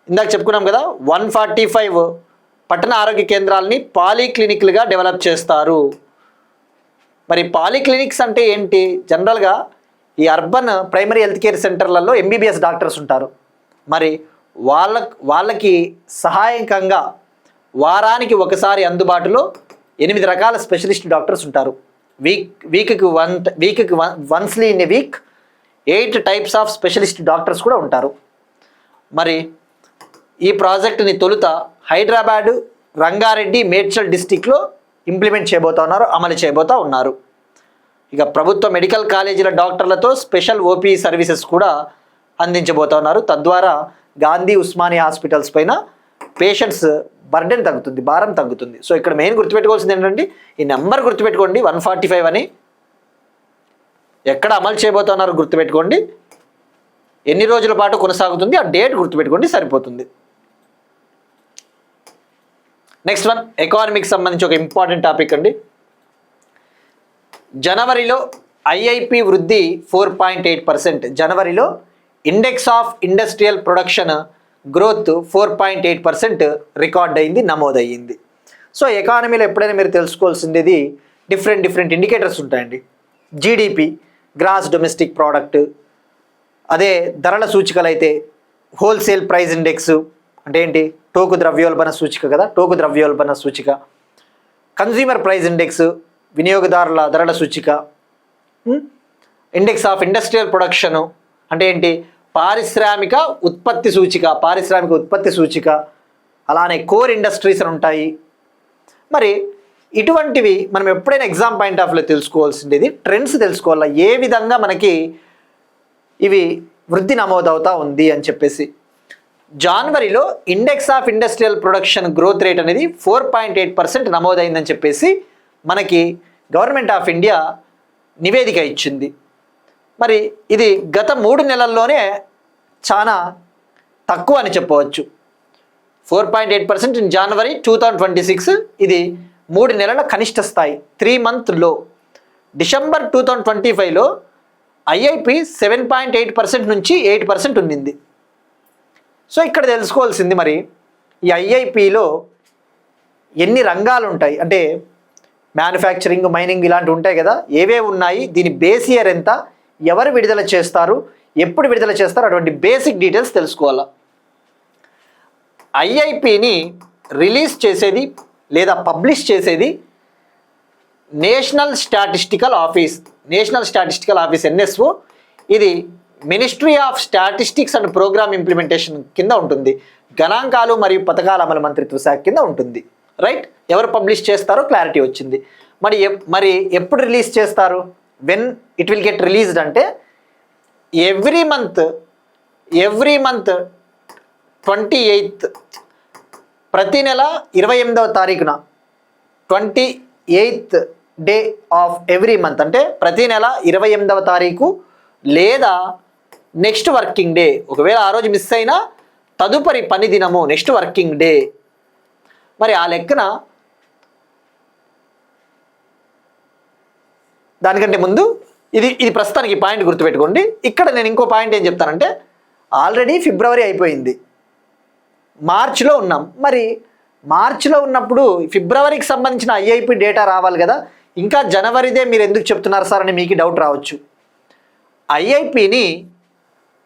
ఇందాక చెప్పుకున్నాం కదా, 145 పట్టణ ఆరోగ్య కేంద్రాలని పాలీక్లినిక్లుగా డెవలప్ చేస్తారు. మరి పాలీక్లినిక్స్ అంటే ఏంటి? జనరల్గా ఈ అర్బన్ ప్రైమరీ హెల్త్ కేర్ సెంటర్లలో MBBS డాక్టర్స్ ఉంటారు. మరి వాళ్ళకి సహాయకంగా వారానికి ఒకసారి అందుబాటులో 8 రకాల స్పెషలిస్ట్ డాక్టర్స్ ఉంటారు. వీక్కి వన్స్లీ in a week 8 types of specialist doctors కూడా ఉంటారు. మరి ఈ ప్రాజెక్టుని తొలుత హైదరాబాదు, రంగారెడ్డి, మేడ్చల్ డిస్టిక్లో ఇంప్లిమెంట్ చేయబోతా ఉన్నారు, అమలు చేయబోతా ఉన్నారు. ఇక ప్రభుత్వ మెడికల్ కాలేజీల డాక్టర్లతో స్పెషల్ OP సర్వీసెస్ కూడా అందించబోతా ఉన్నారు. తద్వారా గాంధీ, ఉస్మానియా హాస్పిటల్స్ పైన పేషెంట్స్ బర్డెన్ తగ్గుతుంది, భారం తగ్గుతుంది. సో ఇక్కడ మెయిన్ గుర్తుపెట్టుకోవాల్సింది ఏంటంటే, ఈ నెంబర్ గుర్తుపెట్టుకోండి, 145 అని. ఎక్కడ అమలు చేయబోతున్నారో గుర్తుపెట్టుకోండి, ఎన్ని రోజుల పాటు కొనసాగుతుంది ఆ డేట్ గుర్తుపెట్టుకోండి, సరిపోతుంది. నెక్స్ట్ వన్, ఎకానమీకి సంబంధించి ఒక ఇంపార్టెంట్ టాపిక్ అండి. జనవరిలో ఐఐపి వృద్ధి 4.8%. జనవరిలో index of industrial production growth 4.8% record అయింది, నమోదయ్యింది. సో ఎకానమీలో ఎప్పుడైనా మీరు తెలుసుకోవాల్సింది డిఫరెంట్ ఇండికేటర్స్ ఉంటాయండి. జీడిపి, గ్రాస్ డొమెస్టిక్ ప్రోడక్ట్, అదే ధరల సూచికలు అయితే హోల్సేల్ ప్రైస్ ఇండెక్స్ అంటే ఏంటి, టోకు ద్రవ్యోల్బణ సూచిక కదా, టోకు ద్రవ్యోల్బణ సూచిక. కన్జ్యూమర్ ప్రైస్ ఇండెక్స్, వినియోగదారుల ధరల సూచిక. ఇండెక్స్ ఆఫ్ ఇండస్ట్రియల్ ప్రొడక్షన్ అంటే ఏంటి, పారిశ్రామిక ఉత్పత్తి సూచిక. అలానే కోర్ ఇండస్ట్రీస్ అని ఉంటాయి. మరి ఇటువంటివి మనం ఎప్పుడైనా ఎగ్జామ్ పాయింట్ ఆఫ్ వ్యూలో తెలుసుకోవాల్సింది, ట్రెండ్స్ తెలుసుకోవాలా, ఏ విధంగా మనకి ఇవి వృద్ధి నమోదవుతా ఉంది అని చెప్పేసి. జనవరిలో index of industrial production growth rate అనేది 4.8% నమోదైందని చెప్పేసి మనకి గవర్నమెంట్ ఆఫ్ ఇండియా నివేదిక ఇచ్చింది. మరి ఇది గత 3 నెలల్లోనే చాలా తక్కువ అని చెప్పవచ్చు. 4.8% ఇన్ జనవరి 2026, ఇది 3 నెలల కనిష్ట స్థాయి, 3 month లో. డిసెంబర్ 2025లో ఐఐపి 7.8% నుంచి 8% ఉండింది. సో ఇక్కడ తెలుసుకోవాల్సింది, మరి ఈ ఐఐపిలో ఎన్ని రంగాలు ఉంటాయి అంటే మ్యానుఫ్యాక్చరింగ్, మైనింగ్ ఇలాంటివి ఉంటాయి కదా, ఏవే ఉన్నాయి, దీని బేస్ ఇయర్ ఎంత, ఎవరు విడుదల చేస్తారు, ఎప్పుడు విడుదల చేస్తారు, అటువంటి బేసిక్ డీటెయిల్స్ తెలుసుకోవాలా. ఐఐపిని రిలీజ్ చేసేది లేదా పబ్లిష్ చేసేది నేషనల్ స్టాటిస్టికల్ ఆఫీస్ ఎన్ఎస్ఓ. ఇది Ministry of Statistics and Programme Implementation కింద ఉంటుంది. గణాంకాలు మరియు పథకాల అమలు మంత్రిత్వ శాఖ కింద ఉంటుంది. రైట్, ఎవరు పబ్లిష్ చేస్తారో క్లారిటీ వచ్చింది. మరి ఎప్పుడు రిలీజ్ చేస్తారు, when it will get released అంటే ఎవ్రీ మంత్ 28th, ప్రతి నెల 28వ తారీఖున 28th day of every month అంటే ప్రతి నెల 28వ తారీఖు లేదా నెక్స్ట్ వర్కింగ్ డే. ఒకవేళ ఆ రోజు మిస్ అయినా తదుపరి పని దినము నెక్స్ట్ వర్కింగ్ డే. మరి ఆ లెక్కన దానికంటే ముందు ఇది ప్రస్తుతానికి పాయింట్ గుర్తుపెట్టుకోండి. ఇక్కడ నేను ఇంకో పాయింట్ ఏం చెప్తానంటే, ఆల్రెడీ ఫిబ్రవరి అయిపోయింది, మార్చిలో ఉన్నాం. మరి మార్చిలో ఉన్నప్పుడు ఫిబ్రవరికి సంబంధించిన ఐఐపి డేటా రావాలి కదా, ఇంకా జనవరిదే మీరు ఎందుకు చెప్తున్నారు సార్ అని మీకు డౌట్ రావచ్చు. ఐఐపిని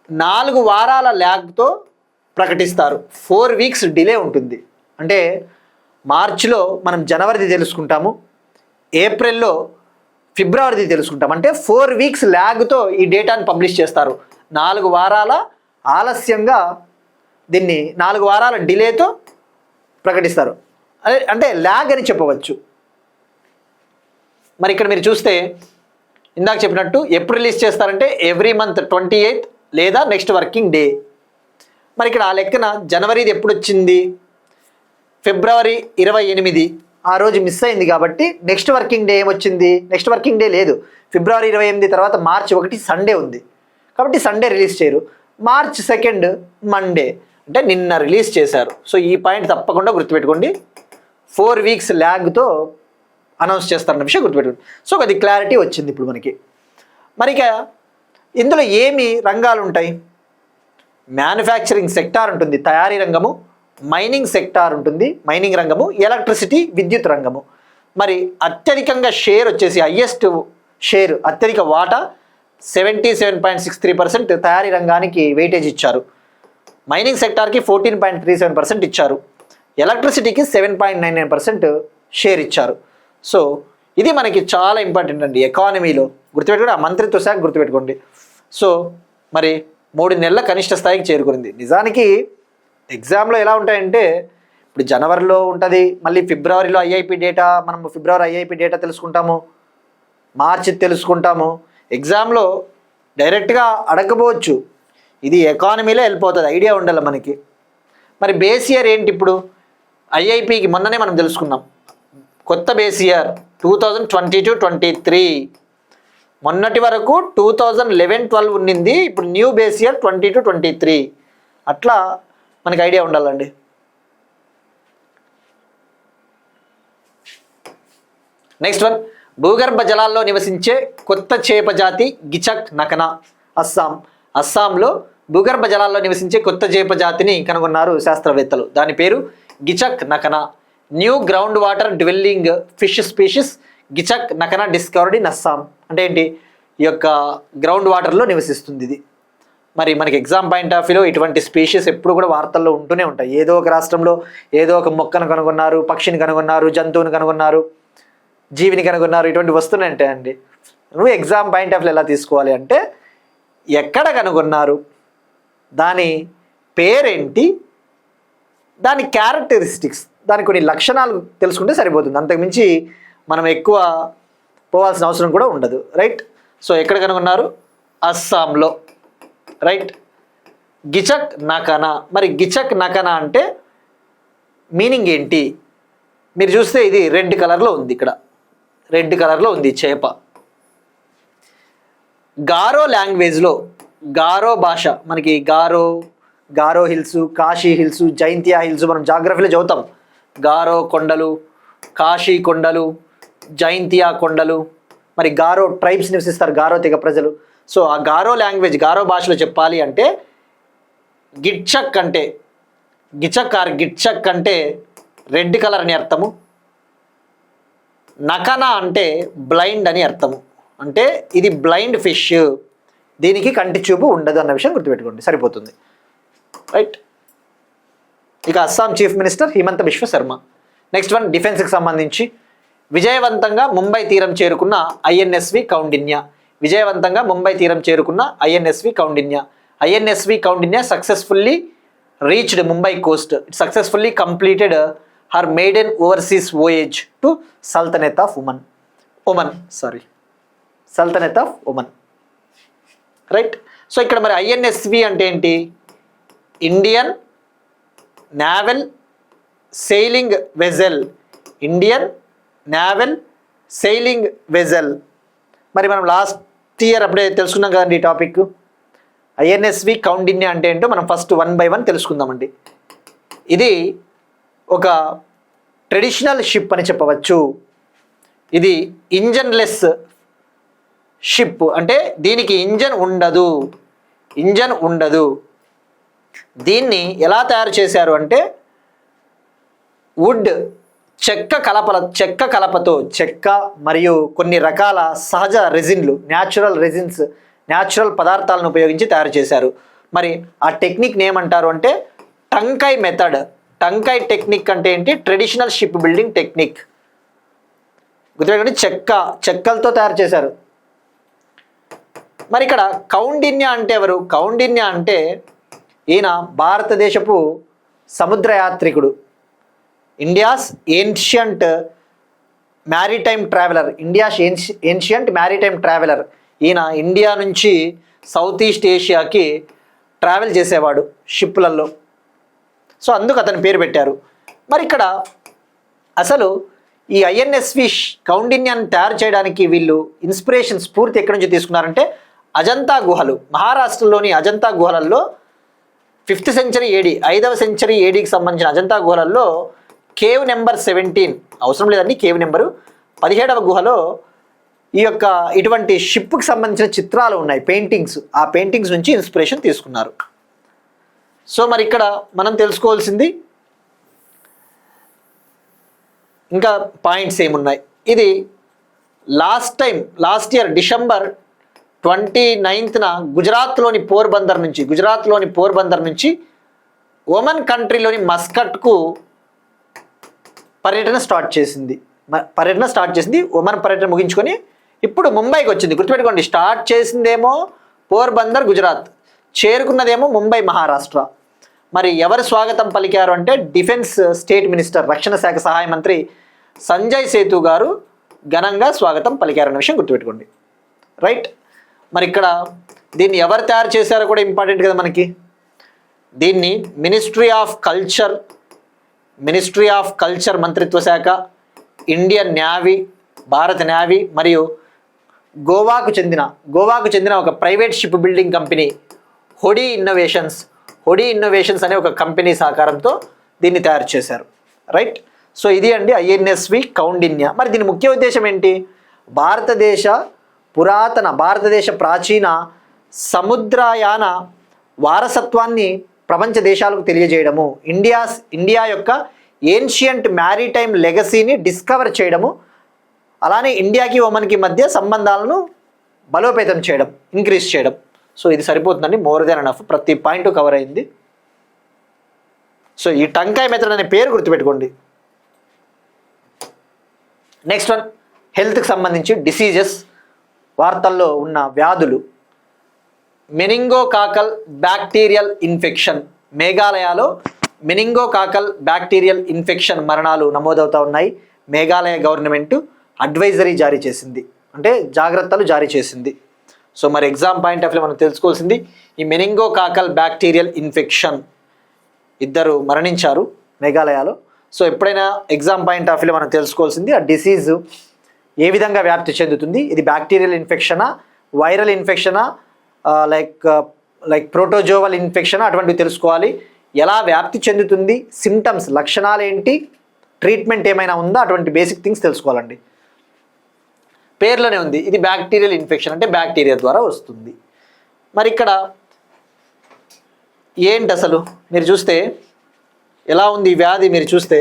4 వారాల ల్యాగ్తో ప్రకటిస్తారు. 4 weeks డిలే ఉంటుంది. అంటే మార్చిలో మనం జనవరిది తెలుసుకుంటాము, ఏప్రిల్లో ఫిబ్రవరిది తెలుసుకుంటాం. అంటే 4 weeks ల్యాగ్తో ఈ డేటాని పబ్లిష్ చేస్తారు. 4 వారాల ఆలస్యంగా దీన్ని 4 వారాల డిలేతో ప్రకటిస్తారు. అంటే ల్యాగ్ అని చెప్పవచ్చు. మరి ఇక్కడ మీరు చూస్తే ఇందాక చెప్పినట్టు ఎప్పుడు రిలీజ్ చేస్తారంటే ఎవ్రీ మంత్ 28th లేదా నెక్స్ట్ వర్కింగ్ డే. మరి ఇక్కడ ఆ లెక్కన జనవరిది ఎప్పుడు వచ్చింది, ఫిబ్రవరి 28, ఆ రోజు మిస్ అయింది కాబట్టి నెక్స్ట్ వర్కింగ్ డే ఏమొచ్చింది, నెక్స్ట్ వర్కింగ్ డే లేదు. ఫిబ్రవరి 28 తర్వాత మార్చి 1 సండే ఉంది కాబట్టి సండే రిలీజ్ చేయరు. మార్చ్ 2 మండే అంటే నిన్న రిలీజ్ చేశారు. సో ఈ పాయింట్ తప్పకుండా గుర్తుపెట్టుకోండి. 4 weeks ల్యాగ్తో అనౌన్స్ చేస్తారన్న విషయం గుర్తుపెట్టుకోండి. సో అది క్లారిటీ వచ్చింది ఇప్పుడు మనకి. మరి ఇక ఇందులో ఏమి రంగాలు ఉంటాయి, మ్యానుఫ్యాక్చరింగ్ సెక్టార్ ఉంటుంది, తయారీ రంగము, మైనింగ్ సెక్టార్ ఉంటుంది, మైనింగ్ రంగము, ఎలక్ట్రిసిటీ విద్యుత్ రంగము. మరి అత్యధికంగా షేర్ వచ్చేసి హయ్యెస్ట్ షేర్, అత్యధిక వాటా 77.63% తయారీ రంగానికి వెయిటేజ్ ఇచ్చారు. మైనింగ్ సెక్టార్కి 14.37% ఇచ్చారు. ఎలక్ట్రిసిటీకి 7.99% షేర్ ఇచ్చారు. సో ఇది మనకి చాలా ఇంపార్టెంట్ అండి ఎకానమీలో, గుర్తుపెట్టుకోండి. ఆ మంత్రిత్వ శాఖ గుర్తుపెట్టుకోండి. సో మరి 3 నెలల కనిష్ట స్థాయికి చేరుకుంది. నిజానికి ఎగ్జామ్లో ఎలా ఉంటాయంటే, ఇప్పుడు జనవరిలో ఉంటుంది, మళ్ళీ ఫిబ్రవరిలో ఐఐపి డేటా, మనం ఫిబ్రవరి ఐఐపి డేటా తెలుసుకుంటాము, మార్చి తెలుసుకుంటాము. ఎగ్జామ్లో డైరెక్ట్గా అడగకపోవచ్చు, ఇది ఎకానమీలో వెళ్ళిపోతుంది, ఐడియా ఉండాలి మనకి. మరి బేస్ ఇయర్ ఏంటి, ఇప్పుడు ఐఐపికి మొన్ననే మనం తెలుసుకున్నాం, కొత్త బేస్ ఇయర్ 2022-23. మొన్నటి వరకు 2011-12 ఉన్నింది, ఇప్పుడు న్యూ బేస్ ఇయర్ 2022-23. అట్లా మనకి ఐడియా ఉండాలండి. నెక్స్ట్ వన్, భూగర్భ జలాల్లో నివసించే కొత్త చేప జాతి గిచక్ నకనా. అస్సాంలో భూగర్భ జలాల్లో నివసించే కొత్త చేప జాతిని కనుగొన్నారు శాస్త్రవేత్తలు. దాని పేరు Gichak Nakana. New ground water dwelling fish species Gichak Nakana discovered in Assam. అంటే ఏంటి? ఈ యొక్క గ్రౌండ్ వాటర్లో నివసిస్తుంది ఇది. మరి మనకి ఎగ్జామ్ పాయింట్ ఆఫ్ వ్యూలో ఇటువంటి స్పీషీస్ ఎప్పుడు కూడా వార్తల్లో ఉంటూనే ఉంటాయి. ఏదో ఒక రాష్ట్రంలో ఏదో ఒక మొక్కను కనుగొన్నారు, పక్షిని కనుగొన్నారు, జంతువుని కనుగొన్నారు, జీవిని కనుగొన్నారు, ఇటువంటి వస్తూనే ఉంటాయండి. నువ్వు ఎగ్జామ్ పాయింట్ ఆఫ్ వ్యూ ఎలా తీసుకోవాలి అంటే ఎక్కడ కనుగొన్నారు, దాని పేరేంటి, దాని క్యారెక్టరిస్టిక్స్, దాని కొన్ని లక్షణాలు తెలుసుకుంటే సరిపోతుంది. అంతకుమించి మనం ఎక్కువ పోవాల్సిన అవసరం కూడా ఉండదు. రైట్. సో ఎక్కడ కనుగొన్నారు? అస్సాంలో. రైట్. గిచక్ నకనా. మరి గిచక్ నకనా అంటే మీనింగ్ ఏంటి? మీరు చూస్తే ఇది రెడ్ కలర్లో ఉంది. ఇక్కడ రెడ్ కలర్లో ఉంది చేప. గారో లాంగ్వేజ్లో, గారో భాష, మనకి Garo hills, Khasi hills, Jaintia hills మనం జాగ్రఫీలో చదువుతాం. గారో కొండలు, కాశీ కొండలు, జైంతియా కొండలు. మరి గారో ట్రైబ్స్ నివసిస్తారు, గారో తెగ ప్రజలు. సో ఆ గారో లాంగ్వేజ్, గారో భాషలో చెప్పాలి అంటే గిచ్చక్ అంటే, గిచ్చక్ అంటే రెడ్ కలర్ అని అర్థము. నకనా అంటే బ్లైండ్ అని అర్థము. అంటే ఇది బ్లైండ్ ఫిష్, దీనికి కంటి చూపు ఉండదు అన్న విషయం గుర్తుపెట్టుకోండి, సరిపోతుంది. రైట్. ఇక Assam chief minister Himanta Biswa Sarma. Next one, డిఫెన్స్కి సంబంధించి విజయవంతంగా ముంబై తీరం చేరుకున్న ఐఎన్ఎస్వి కౌండిన్య. విజయవంతంగా ముంబై తీరం చేరుకున్న INSV Kaundinya. INSV Kaundinya successfully reached Mumbai coast. Successfully completed her maiden overseas voyage to sultanate of Oman. Right. So ఇక్కడ మరి ఐఎన్ఎస్వి అంటే ఏంటి? Indian naval sailing vessel. Indian naval sailing vessel. మరి మనం లాస్ట్ ఇయర్ అప్పుడే తెలుసుకున్నాం కదండి ఈ టాపిక్. ఐఎన్ఎస్వి కౌండిన్య అంటే ఏంటో మనం ఫస్ట్ 1 by 1 తెలుసుకుందామండి. ఇది ఒక ట్రెడిషనల్ షిప్ అని చెప్పవచ్చు. ఇది ఇంజన్లెస్ షిప్, అంటే దీనికి ఇంజన్ ఉండదు. దీన్ని ఎలా తయారు చేశారు అంటే వుడ్, చెక్క కలపతో, చెక్క మరియు కొన్ని రకాల సహజ రెజిన్లు, న్యాచురల్ పదార్థాలను ఉపయోగించి తయారు చేశారు. మరి ఆ టెక్నిక్ని ఏమంటారు అంటే టంకై మెథడ్. టంకై టెక్నిక్ అంటే ఏంటి? Traditional ship building technique. గుర్తుపెట్టుకోండి, చెక్కలతో తయారు చేశారు. మరి ఇక్కడ కౌండిన్య అంటే ఎవరు? కౌండిన్య అంటే ఈయన భారతదేశపు సముద్రయాత్రికుడు, ఇండియాస్ ఏన్షియంట్ మ్యారిటైమ్ ట్రావెలర్. ఈయన ఇండియా నుంచి సౌత్ ఈస్ట్ ఏషియాకి ట్రావెల్ చేసేవాడు షిప్లలో. సో అందుకు అతని పేరు పెట్టారు. మరి ఇక్కడ అసలు ఈ ఐఎన్ఎస్వి కౌండిన్యాన్ని తయారు చేయడానికి వీళ్ళు స్ఫూర్తి ఎక్కడి నుంచి తీసుకున్నారంటే అజంతా గుహలు, మహారాష్ట్రలోని అజంతా గుహలలో 5th century AD, 5వ సెంచరీ ఏడీకి సంబంధించిన అజంతా గుహలలో కేవ్ నెంబర్ 17, అవసరం లేదండి కేవ్ నెంబరు 17వ గుహలో ఈ యొక్క ఇటువంటి షిప్కి సంబంధించిన చిత్రాలు ఉన్నాయి, పెయింటింగ్స్. ఆ పెయింటింగ్స్ నుంచి ఇన్స్పిరేషన్ తీసుకున్నారు. సో మరి ఇక్కడ మనం తెలుసుకోవాల్సింది ఇంకా పాయింట్స్ ఏమున్నాయి. ఇది లాస్ట్ ఇయర్ December 29న గుజరాత్లోని పోర్బందర్ నుంచి ఒమన్ కంట్రీలోని మస్కట్కు పర్యటన స్టార్ట్ చేసింది. ఒమన్ పర్యటన ముగించుకొని ఇప్పుడు ముంబైకి వచ్చింది. గుర్తుపెట్టుకోండి, స్టార్ట్ చేసిందేమో పోర్బందర్ గుజరాత్, చేరుకున్నదేమో ముంబై మహారాష్ట్ర. మరి ఎవరు స్వాగతం పలికారు అంటే డిఫెన్స్ స్టేట్ మినిస్టర్, రక్షణ శాఖ సహాయ మంత్రి సంజయ్ సేతు గారు ఘనంగా స్వాగతం పలికారన్న విషయం గుర్తుపెట్టుకోండి. రైట్. మరి ఇక్కడ దీన్ని ఎవరు తయారు చేశారో కూడా ఇంపార్టెంట్ కదా మనకి. దీన్ని మినిస్ట్రీ ఆఫ్ కల్చర్ మంత్రిత్వ శాఖ, ఇండియన్ నేవీ, భారత నేవీ మరియు గోవాకు చెందిన ఒక private ship building company Hodi innovations అనే ఒక కంపెనీ సహకారంతో దీన్ని తయారు చేశారు. రైట్. సో ఇది అండి ఐఎన్ఎస్వి కౌండిన్య. మరి దీని ముఖ్య ఉద్దేశం ఏంటి? భారతదేశ ప్రాచీన సముద్రయాన వారసత్వాన్ని ప్రపంచ దేశాలకు తెలియజేయడము, ఇండియా యొక్క ఏన్షియంట్ మ్యారిటైమ్ లెగసీని డిస్కవర్ చేయడము, అలానే ఇండియాకి ఒమన్కి మధ్య సంబంధాలను బలోపేతం చేయడం, ఇంక్రీజ్ చేయడం. సో ఇది సరిపోతుందండి, మోర్ దెన్ ఎనఫ్. ప్రతి పాయింట్ కవర్ అయింది. సో ఈ టంకాయ్ మెథడ్ అనే పేరు గుర్తుపెట్టుకోండి. నెక్స్ట్ వన్, హెల్త్కి సంబంధించి డిసీజెస్, వార్తల్లో ఉన్న వ్యాధులు. Meningococcal bacterial infection. మేఘాలయలో మెనింగోకాకల్ బ్యాక్టీరియల్ ఇన్ఫెక్షన్ మరణాలు నమోదవుతూ ఉన్నాయి. మేఘాలయ గవర్నమెంట్ అడ్వైజరీ జారీ చేసింది, అంటే జాగ్రత్తలు జారీ చేసింది. సో మరి ఎగ్జామ్ పాయింట్ ఆఫ్ వ్యూ మనం తెలుసుకోవాల్సింది, ఈ మెనింగోకాకల్ బ్యాక్టీరియల్ ఇన్ఫెక్షన్ 2 మరణించారు మేఘాలయలో. సో ఎప్పుడైనా ఎగ్జామ్ పాయింట్ ఆఫ్ వ్యూ మనం తెలుసుకోవాల్సింది ఆ డిసీజు ఏ విధంగా వ్యాప్తి చెందుతుంది, ఇది బ్యాక్టీరియల్ ఇన్ఫెక్షనా, వైరల్ ఇన్ఫెక్షనా, లైక్ ప్రోటోజోవల్ ఇన్ఫెక్షనా, అటువంటివి తెలుసుకోవాలి. ఎలా వ్యాప్తి చెందుతుంది, సిమ్టమ్స్, లక్షణాలు ఏంటి, ట్రీట్మెంట్ ఏమైనా ఉందా, అటువంటి బేసిక్ థింగ్స్ తెలుసుకోవాలండి. పేర్లోనే ఉంది, ఇది బ్యాక్టీరియల్ ఇన్ఫెక్షన్, అంటే బ్యాక్టీరియా ద్వారా వస్తుంది. మరి ఇక్కడ ఏంటి అసలు మీరు చూస్తే ఎలా ఉంది ఈ వ్యాధి? మీరు చూస్తే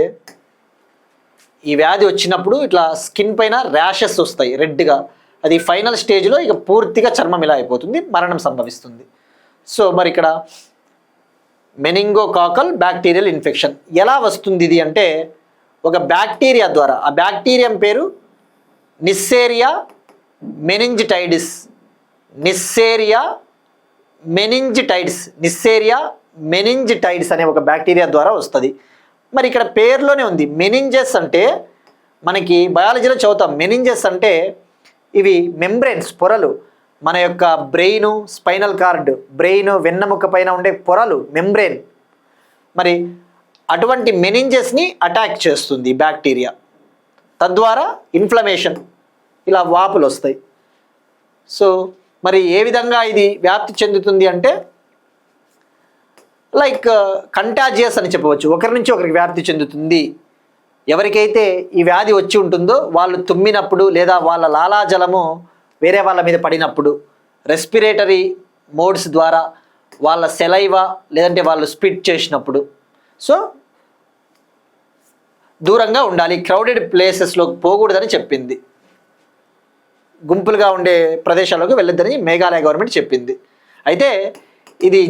ఈ వ్యాధి వచ్చినప్పుడు ఇట్లా స్కిన్ పైన ర్యాషెస్ వస్తాయి రెడ్గా. అది ఫైనల్ స్టేజ్లో ఇక పూర్తిగా చర్మం ఇలా అయిపోతుంది, మరణం సంభవిస్తుంది. సో మరి ఇక్కడ మెనింగోకాకల్ బ్యాక్టీరియల్ ఇన్ఫెక్షన్ ఎలా వస్తుంది ఇది అంటే, ఒక బ్యాక్టీరియా ద్వారా, ఆ బ్యాక్టీరియం పేరు నిస్సేరియా మెనింజిటైడిస్. నిస్సేరియా మెనింజిటైడ్స్ అనే ఒక బ్యాక్టీరియా ద్వారా వస్తుంది. మరి ఇక్కడ పేరులోనే ఉంది, మెనింజెస్ అంటే మనకి బయాలజీలో చదువుతాం. మెనింజెస్ అంటే ఇవి మెంబ్రెయిన్స్, పొరలు. మన యొక్క బ్రెయిన్, స్పైనల్ కార్డ్, బ్రెయిన్ వెన్నెముక పైన ఉండే పొరలు మెంబ్రెయిన్. మరి అటువంటి మెనింజెస్ని అటాక్ చేస్తుంది బ్యాక్టీరియా. తద్వారా ఇన్ఫ్లమేషన్, ఇలా వాపులు వస్తాయి. సో మరి ఏ విధంగా ఇది వ్యాప్తి చెందుతుంది అంటే, లైక్ కంటాజియస్ అని చెప్పవచ్చు. ఒకరి నుంచి ఒకరికి వ్యాప్తి చెందుతుంది. ఎవరికైతే ఈ వ్యాధి వచ్చి ఉంటుందో వాళ్ళు తుమ్మినప్పుడు, లేదా వాళ్ళ లాలాజలము వేరే వాళ్ళ మీద పడినప్పుడు, రెస్పిరేటరీ మోడ్స్ ద్వారా, వాళ్ళ సెలైవా లేదంటే వాళ్ళు స్పిట్ చేసినప్పుడు. సో దూరంగా ఉండాలి, క్రౌడెడ్ ప్లేసెస్లోకి పోకూడదని చెప్పింది. గుంపులుగా ఉండే ప్రదేశాలకు వెళ్ళొద్దని మేఘాలయ గవర్నమెంట్ చెప్పింది. అయితే ఇది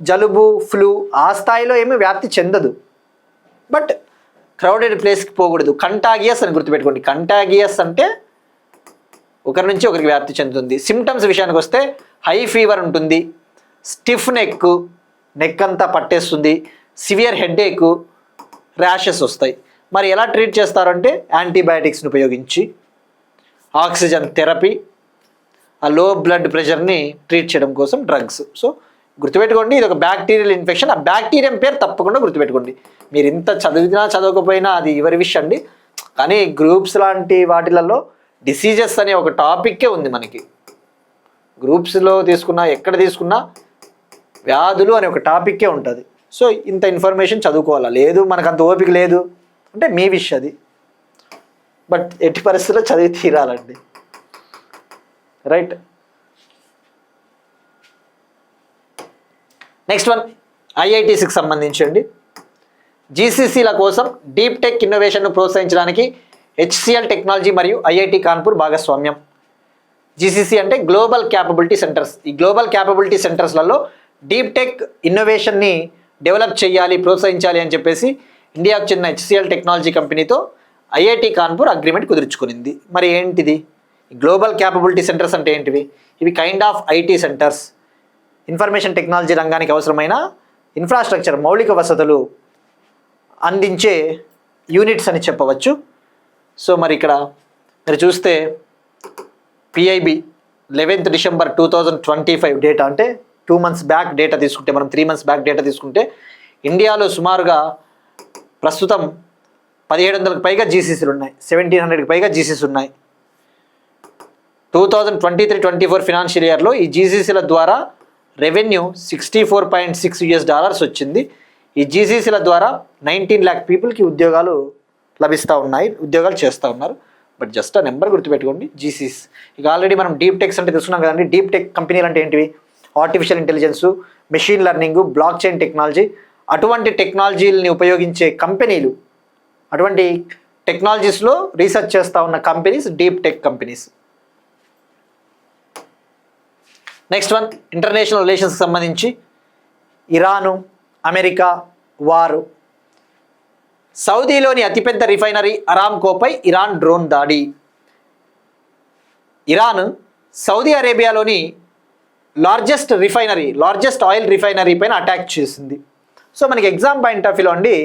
జలుబు ఫ్లూ ఆ స్థాయిలో ఏమీ వ్యాప్తి చెందదు, బట్ క్రౌడెడ్ ప్లేస్కి పోకూడదు. కంటాగియస్ అని గుర్తుపెట్టుకోండి. కంటాగియస్ అంటే ఒకరి నుంచి ఒకరికి వ్యాప్తి చెందుతుంది. సిమ్టమ్స్ విషయానికి వస్తే హై ఫీవర్ ఉంటుంది, స్టిఫ్ నెక్ అంతా పట్టేస్తుంది, సివియర్ హెడేక్, ర్యాషెస్ వస్తాయి. మరి ఎలా ట్రీట్ చేస్తారంటే యాంటీబయాటిక్స్ని ఉపయోగించి, ఆక్సిజన్ థెరపీ, ఆ లో బ్లడ్ ప్రెషర్ని ట్రీట్ చేయడం కోసం డ్రగ్స్. సో గుర్తుపెట్టుకోండి, ఇది ఒక బ్యాక్టీరియల్ ఇన్ఫెక్షన్. ఆ బ్యాక్టీరియం పేరు తప్పకుండా గుర్తుపెట్టుకోండి. మీరు ఇంత చదివినా చదవకపోయినా అది ఎవరి విషయం అండి. కానీ గ్రూప్స్ లాంటి వాటిలలో డిసీజెస్ అనే ఒక టాపిక్కే ఉంది మనకి. గ్రూప్స్లో తీసుకున్నా, ఎక్కడ తీసుకున్నా వ్యాధులు అనే ఒక టాపిక్కే ఉంటుంది. సో ఇంత ఇన్ఫర్మేషన్ చదువుకోవాలా, లేదు మనకు అంత ఓపిక లేదు అంటే మీ విషయం అది, బట్ ఎట్టి పరిస్థితుల్లో చదివి తీరాలండి. రైట్. నెక్స్ట్ వన్, ఐఐటీస్కి సంబంధించి అండి. జీసీసీల కోసం డీప్ టెక్ ఇన్నోవేషన్ను ప్రోత్సహించడానికి హెచ్సిఎల్ టెక్నాలజీ మరియు ఐఐటి కాన్పూర్ భాగస్వామ్యం. జీసీసీ అంటే గ్లోబల్ క్యాపబిలిటీ సెంటర్స్. ఈ గ్లోబల్ క్యాపబిలిటీ సెంటర్స్లలో డీప్ టెక్ ఇన్నోవేషన్ని డెవలప్ చేయాలి, ప్రోత్సహించాలి అని చెప్పేసి ఇండియాకు చెందిన హెచ్సిఎల్ టెక్నాలజీ కంపెనీతో ఐఐటి కాన్పూర్ అగ్రిమెంట్ కుదుర్చుకునింది. మరి ఏంటిది గ్లోబల్ క్యాపబిలిటీ సెంటర్స్ అంటే ఏంటివి? ఇవి kind of IT centres, information technology రంగానికి అవసరమైన ఇన్ఫ్రాస్ట్రక్చర్, మౌలిక వసతులు అందించే యూనిట్స్ అని చెప్పవచ్చు. సో మరి ఇక్కడ మీరు చూస్తే పిఐబి 11th December 2025 డేటా, అంటే 2 months బ్యాక్ డేటా తీసుకుంటే, మనం 3 months బ్యాక్ డేటా తీసుకుంటే ఇండియాలో సుమారుగా ప్రస్తుతం 1700కు పైగా జీసీసీలు ఉన్నాయి, 1700కి పైగా జీసీసీ ఉన్నాయి. 2023-24 ఫినాన్షియల్ ఇయర్లో ఈ జీసీసీల ద్వారా రెవెన్యూ $64.6 వచ్చింది. ఈ జీసీసీల ద్వారా 19 lakh పీపుల్కి ఉద్యోగాలు లభిస్తూ ఉన్నాయి, ఉద్యోగాలు చేస్తూ ఉన్నారు. బట్ జస్ట్ ఆ నెంబర్ గుర్తుపెట్టుకోండి, జీసీస్. ఇక ఆల్రెడీ మనం డీప్ టెక్స్ అంటే తెలుసుకున్నాం కదండి. డీప్ టెక్ కంపెనీలు అంటే ఏంటివి? Artificial intelligence, machine learning, block chain technology, అటువంటి టెక్నాలజీలని ఉపయోగించే కంపెనీలు, అటువంటి టెక్నాలజీస్లో రీసెర్చ్ చేస్తూ ఉన్న companies deep tech companies. Next one, international రిలేషన్స్కి సంబంధించి ఇరాను అమెరికా వారు. సౌదీలోని అతిపెద్ద రిఫైనరీ అరామ్కోపై ఇరాన్ డ్రోన్ దాడి. ఇరాన్ సౌదీ అరేబియాలోని లార్జెస్ట్ ఆయిల్ రిఫైనరీ పైన అటాక్ చేసింది. సో మనకి ఎగ్జామ్ పాయింట్ ఆఫ్ వ్యూలో అండి,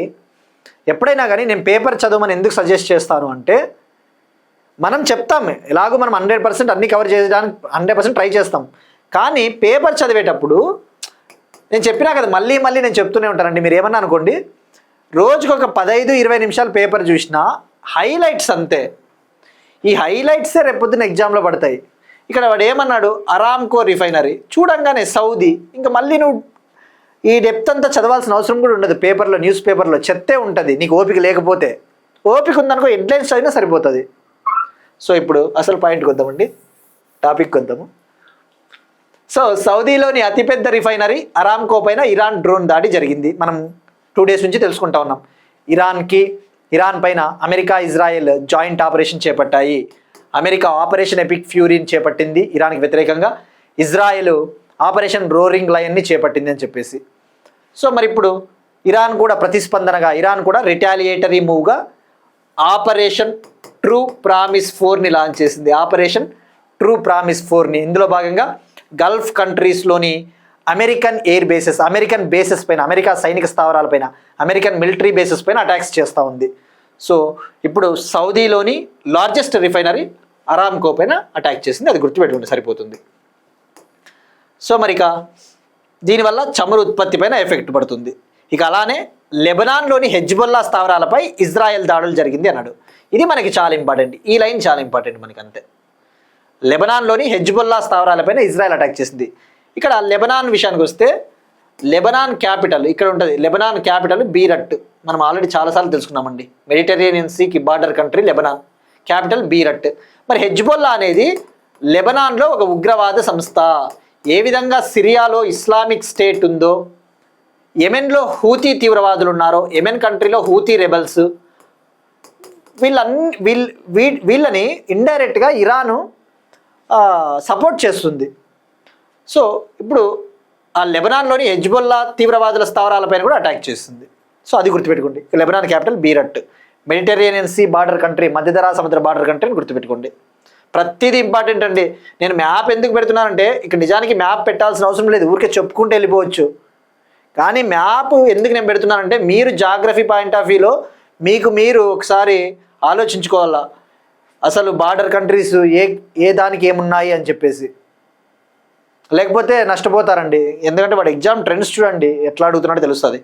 ఎప్పుడైనా కానీ నేను పేపర్ చదవమని ఎందుకు సజెస్ట్ చేస్తాను అంటే, మనం చెప్తాం ఎలాగో మనం 100% అన్ని కవర్ చేయడానికి 100% ట్రై చేస్తాం. కానీ పేపర్ చదివేటప్పుడు నేను చెప్పినా కదా, మళ్ళీ నేను చెప్తూనే ఉంటానండి. మీరు ఏమన్నా అనుకోండి, రోజుకు ఒక 15-20 నిమిషాలు పేపర్ చూసినా హైలైట్స్ అంతే. ఈ హైలైట్సే రేపొద్దున ఎగ్జామ్లో పడతాయి. ఇక్కడ వాడు ఏమన్నాడు, అరామ్కో రిఫైనరీ చూడంగానే సౌదీ, ఇంకా మళ్ళీ నువ్వు ఈ డెప్త్ అంతా చదవాల్సిన అవసరం కూడా ఉండదు. పేపర్లో, న్యూస్ పేపర్లో చెత్తే ఉంటుంది నీకు ఓపిక లేకపోతే. ఓపిక ఉందనుకో హెడ్లైన్స్ చదివినా సరిపోతుంది. సో ఇప్పుడు అసలు పాయింట్కి వద్దామండి, టాపిక్కి వద్దాము. సో సౌదీలోని అతిపెద్ద రిఫైనరీ అరామ్కో పైన ఇరాన్ డ్రోన్ దాడి జరిగింది. మనం 2 days నుంచి తెలుసుకుంటా ఉన్నాం. ఇరాన్ పైన అమెరికా, ఇజ్రాయెల్ జాయింట్ ఆపరేషన్ చేపట్టాయి. అమెరికా ఆపరేషన్ ఎపిక్ ఫ్యూరీని చేపట్టింది ఇరాన్కి వ్యతిరేకంగా, ఇజ్రాయెల్ ఆపరేషన్ రోరింగ్ లయన్ని చేపట్టింది అని చెప్పేసి. సో మరి ఇప్పుడు ఇరాన్ కూడా ప్రతిస్పందనగా, ఇరాన్ కూడా రిటాలియేటరీ మూవ్గా ఆపరేషన్ ట్రూ ప్రామిస్ 4ని లాంచ్ చేసింది. ఆపరేషన్ ట్రూ ప్రామిస్ 4ని. ఇందులో భాగంగా గల్ఫ్ కంట్రీస్లోని American air bases, American bases పైన, అమెరికా సైనిక స్థావరాలపైన, అమెరికన్ మిలిటరీ బేసెస్ పైన అటాక్స్ చేస్తూ ఉంది. సో ఇప్పుడు సౌదీలోని లార్జెస్ట్ రిఫైనరీ అరామ్కో పైన అటాక్ చేసింది, అది గుర్తుపెట్టుకుంటే సరిపోతుంది. సో మరి ఇక దీనివల్ల చమురు ఉత్పత్తి పైన ఎఫెక్ట్ పడుతుంది. ఇక అలానే లెబనాన్లోని హెజ్బొల్లా స్థావరాలపై ఇజ్రాయెల్ దాడులు జరిగింది అన్నాడు. ఇది మనకి చాలా ఇంపార్టెంట్, ఈ లైన్ చాలా ఇంపార్టెంట్ మనకి అంతే. లెబనాన్లోని హెజ్బొల్లా స్థావరాలపైన ఇజ్రాయెల్ అటాక్ చేసింది. ఇక్కడ లెబనాన్ విషయానికి వస్తే, లెబనాన్ క్యాపిటల్ ఇక్కడ ఉంటుంది. Lebanon capital Beirut. మనం ఆల్రెడీ చాలాసార్లు తెలుసుకున్నామండి. మెడిటరేనియన్ సీకి border country Lebanon, capital Beirut. మరి హెజ్బొల్లా అనేది లెబనాన్లో ఒక ఉగ్రవాద సంస్థ. ఏ విధంగా సిరియాలో ఇస్లామిక్ స్టేట్ ఉందో, యెమెన్లో హూతీ తీవ్రవాదులు ఉన్నారో, యెమెన్ కంట్రీలో హూతీ రెబల్స్, వీళ్ళని ఇండైరెక్ట్గా ఇరాను సపోర్ట్ చేస్తుంది. సో ఇప్పుడు ఆ లెబనాన్లోని హెజ్బొల్లా తీవ్రవాదుల స్థావరాలపైన కూడా అటాక్ చేస్తుంది. సో అది గుర్తుపెట్టుకోండి. Lebanon capital Beirut, Mediterranean sea border country, మధ్యధరా సముద్ర బార్డర్ కంట్రీని గుర్తుపెట్టుకోండి. ప్రతిదీ ఇంపార్టెంట్ అండి. నేను మ్యాప్ ఎందుకు పెడుతున్నానంటే, ఇక్కడ నిజానికి మ్యాప్ పెట్టాల్సిన అవసరం లేదు, ఊరికే చెప్పుకుంటూ వెళ్ళిపోవచ్చు. కానీ మ్యాప్ ఎందుకు నేను పెడుతున్నానంటే, మీరు జాగ్రఫీ పాయింట్ ఆఫ్ వ్యూలో మీరు ఒకసారి ఆలోచించుకోవాలా, అసలు బార్డర్ కంట్రీస్ ఏ దానికి ఏమున్నాయి అని చెప్పేసి. లేకపోతే నష్టపోతారండి. ఎందుకంటే వాడు ఎగ్జామ్ ట్రెండ్స్ చూడండి ఎట్లా అడుగుతున్నాడో తెలుస్తుంది.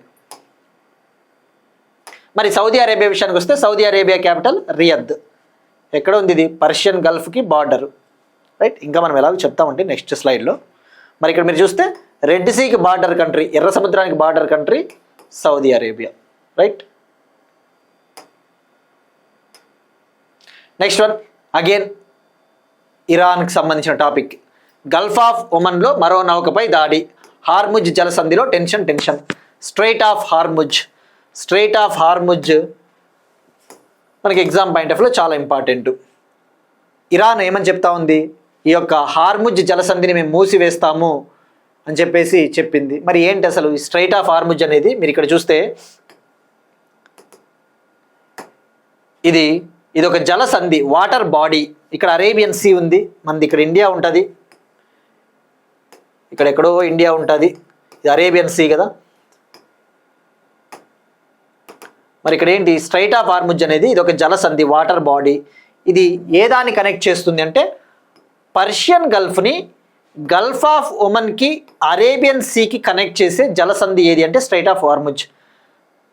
మరి సౌదీ అరేబియా విషయానికి వస్తే, సౌదీ అరేబియా క్యాపిటల్ రియాద్. ఎక్కడ ఉంది ఇది? పర్షియన్ గల్ఫ్కి బార్డర్, రైట్. ఇంకా మనం ఎలాగో చెప్తామంటే నెక్స్ట్ స్లైడ్లో. మరి ఇక్కడ మీరు చూస్తే రెడ్ సీకి బార్డర్ కంట్రీ, ఎర్ర సముద్రానికి border country Saudi Arabia, right. Next one, again ఇరాన్కి సంబంధించిన టాపిక్. గల్ఫ్ ఆఫ్ ఒమన్లో మరో నౌకపై దాడి. హార్ముజ్ జలసంధిలో టెన్షన్. స్ట్రైట్ ఆఫ్ హార్ముజ్ మనకి ఎగ్జామ్ పాయింట్ ఆఫ్ వ్యూలో చాలా ఇంపార్టెంట్. ఇరాన్ ఏమని చెప్తా ఉంది, ఈ యొక్క హార్ముజ్ జలసంధిని మేము మూసివేస్తాము అని చెప్పేసి చెప్పింది. మరి ఏంటి అసలు ఈ స్ట్రైట్ ఆఫ్ హార్ముజ్ అనేది? మీరు ఇక్కడ చూస్తే ఇది ఒక జలసంధి, వాటర్ బాడీ. ఇక్కడ అరేబియన్ సీ ఉంది, మనది ఇక్కడ ఇండియా ఉంటుంది, ఇక్కడ ఎక్కడో ఇండియా ఉంటుంది, ఇది అరేబియన్ సీ కదా. మరి ఇక్కడ ఏంటి, స్ట్రైట్ ఆఫ్ హార్ముజ్ అనేది ఇది ఒక జలసంధి, వాటర్ బాడీ. ఇది ఏ దాన్ని కనెక్ట్ చేస్తుంది అంటే, పర్షియన్ గల్ఫ్ని గల్ఫ్ ఆఫ్ ఒమన్కి అరేబియన్ సీకి కనెక్ట్ చేసే జలసంధి ఏది అంటే స్ట్రైట్ ఆఫ్ హార్ముజ్.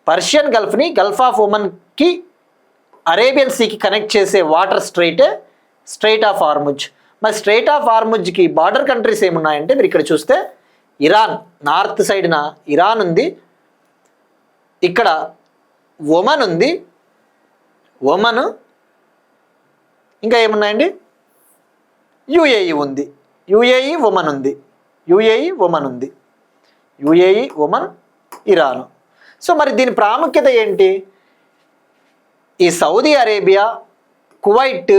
పర్షియన్ గల్ఫ్ని గల్ఫ్ ఆఫ్ ఒమన్కి అరేబియన్ సీకి కనెక్ట్ చేసే వాటర్ స్ట్రైట్ ఆఫ్ హార్ముజ్. మరి స్ట్రైట్ ఆఫ్ హార్ముజ్కి బార్డర్ కంట్రీస్ ఏమున్నాయంటే మీరు ఇక్కడ చూస్తే ఇరాన్, నార్త్ సైడ్న ఇరాన్ ఉంది, ఇక్కడ ఒమన్ ఉంది, ఒమన్, ఇంకా ఏమున్నాయండి, యుఏఈ ఉంది, యుఏఈ ఒమన్ ఉంది, యుఏఈ ఒమన్ ఉంది, యుఏఈ ఒమన్, ఇరాన్. సో మరి దీని ప్రాముఖ్యత ఏంటి? ఈ Saudi Arabia, Kuwait,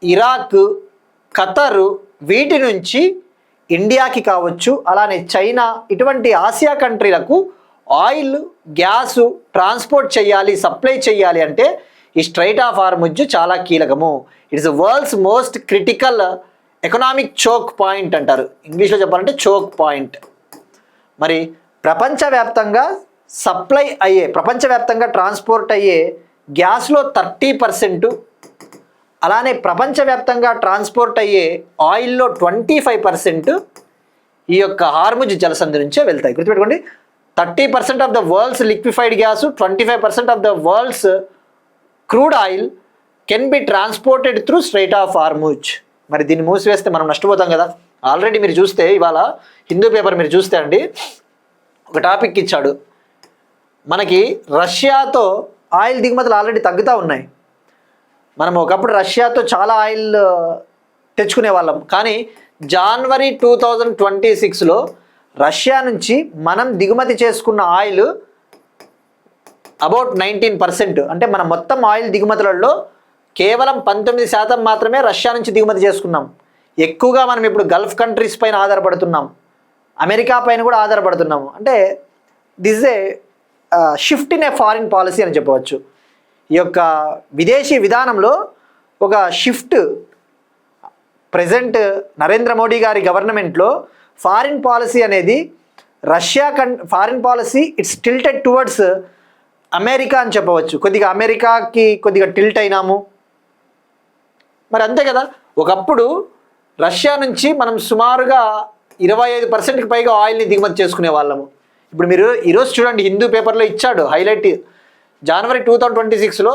Iraq, Qatar వీటి నుంచి ఇండియాకి కావచ్చు, అలానే చైనా ఇటువంటి ఆసియా కంట్రీలకు ఆయిల్, గ్యాసు ట్రాన్స్పోర్ట్ చేయాలి, సప్లై చేయాలి అంటే ఈ స్ట్రైట్ ఆఫ్ హార్ముజ్ చాలా కీలకము. It's the world's most critical economic choke point అంటారు, ఇంగ్లీష్లో చెప్పాలంటే చోక్ పాయింట్. మరి ప్రపంచవ్యాప్తంగా సప్లై అయ్యే, ప్రపంచవ్యాప్తంగా ట్రాన్స్పోర్ట్ అయ్యే గ్యాస్లో 30%, అలానే ప్రపంచవ్యాప్తంగా ట్రాన్స్పోర్ట్ అయ్యే ఆయిల్లో 25% ఈ యొక్క హార్ముజ్ జలసంధి నుంచే వెళ్తాయి. గుర్తుపెట్టుకోండి, 30% of the world's liquefied gas, 25% of the world's crude oil can be transported through straight of Hormuz. మరి దీన్ని మూసివేస్తే మనం నష్టపోతాం కదా. ఆల్రెడీ మీరు చూస్తే ఇవాళ హిందూ పేపర్ మీరు చూస్తే అండి ఒక టాపిక్ ఇచ్చాడు, మనకి రష్యాతో ఆయిల్ దిగుమతులు ఆల్రెడీ తగ్గుతూ ఉన్నాయి. మనం ఒకప్పుడు రష్యాతో చాలా ఆయిల్ తెచ్చుకునే వాళ్ళం, కానీ జనవరి 2026లో రష్యా నుంచి మనం దిగుమతి చేసుకున్న ఆయిల్ అబౌట్ 19%. అంటే మన మొత్తం ఆయిల్ దిగుమతులలో కేవలం 19% మాత్రమే రష్యా నుంచి దిగుమతి చేసుకున్నాం. ఎక్కువగా మనం ఇప్పుడు గల్ఫ్ కంట్రీస్ పైన ఆధారపడుతున్నాం, అమెరికా పైన కూడా ఆధారపడుతున్నాము. అంటే this A shift in a foreign policy అని చెప్పవచ్చు. ఈ యొక్క విదేశీ విధానంలో ఒక షిఫ్ట్ ప్రెజెంట్ నరేంద్ర మోడీ గారి గవర్నమెంట్లో ఫారిన్ పాలసీ అనేది foreign policy it's tilted towards America అని చెప్పవచ్చు. కొద్దిగా అమెరికాకి కొద్దిగా టిల్ట్ అయినాము. మరి అంతే కదా, ఒకప్పుడు రష్యా నుంచి మనం సుమారుగా 25%కి పైగా ఆయిల్ని దిగుమతి చేసుకునే వాళ్ళము. ఇప్పుడు మీరు ఈరోజు చూడండి, హిందూ పేపర్లో ఇచ్చాడు హైలైట్, జనవరి 2026లో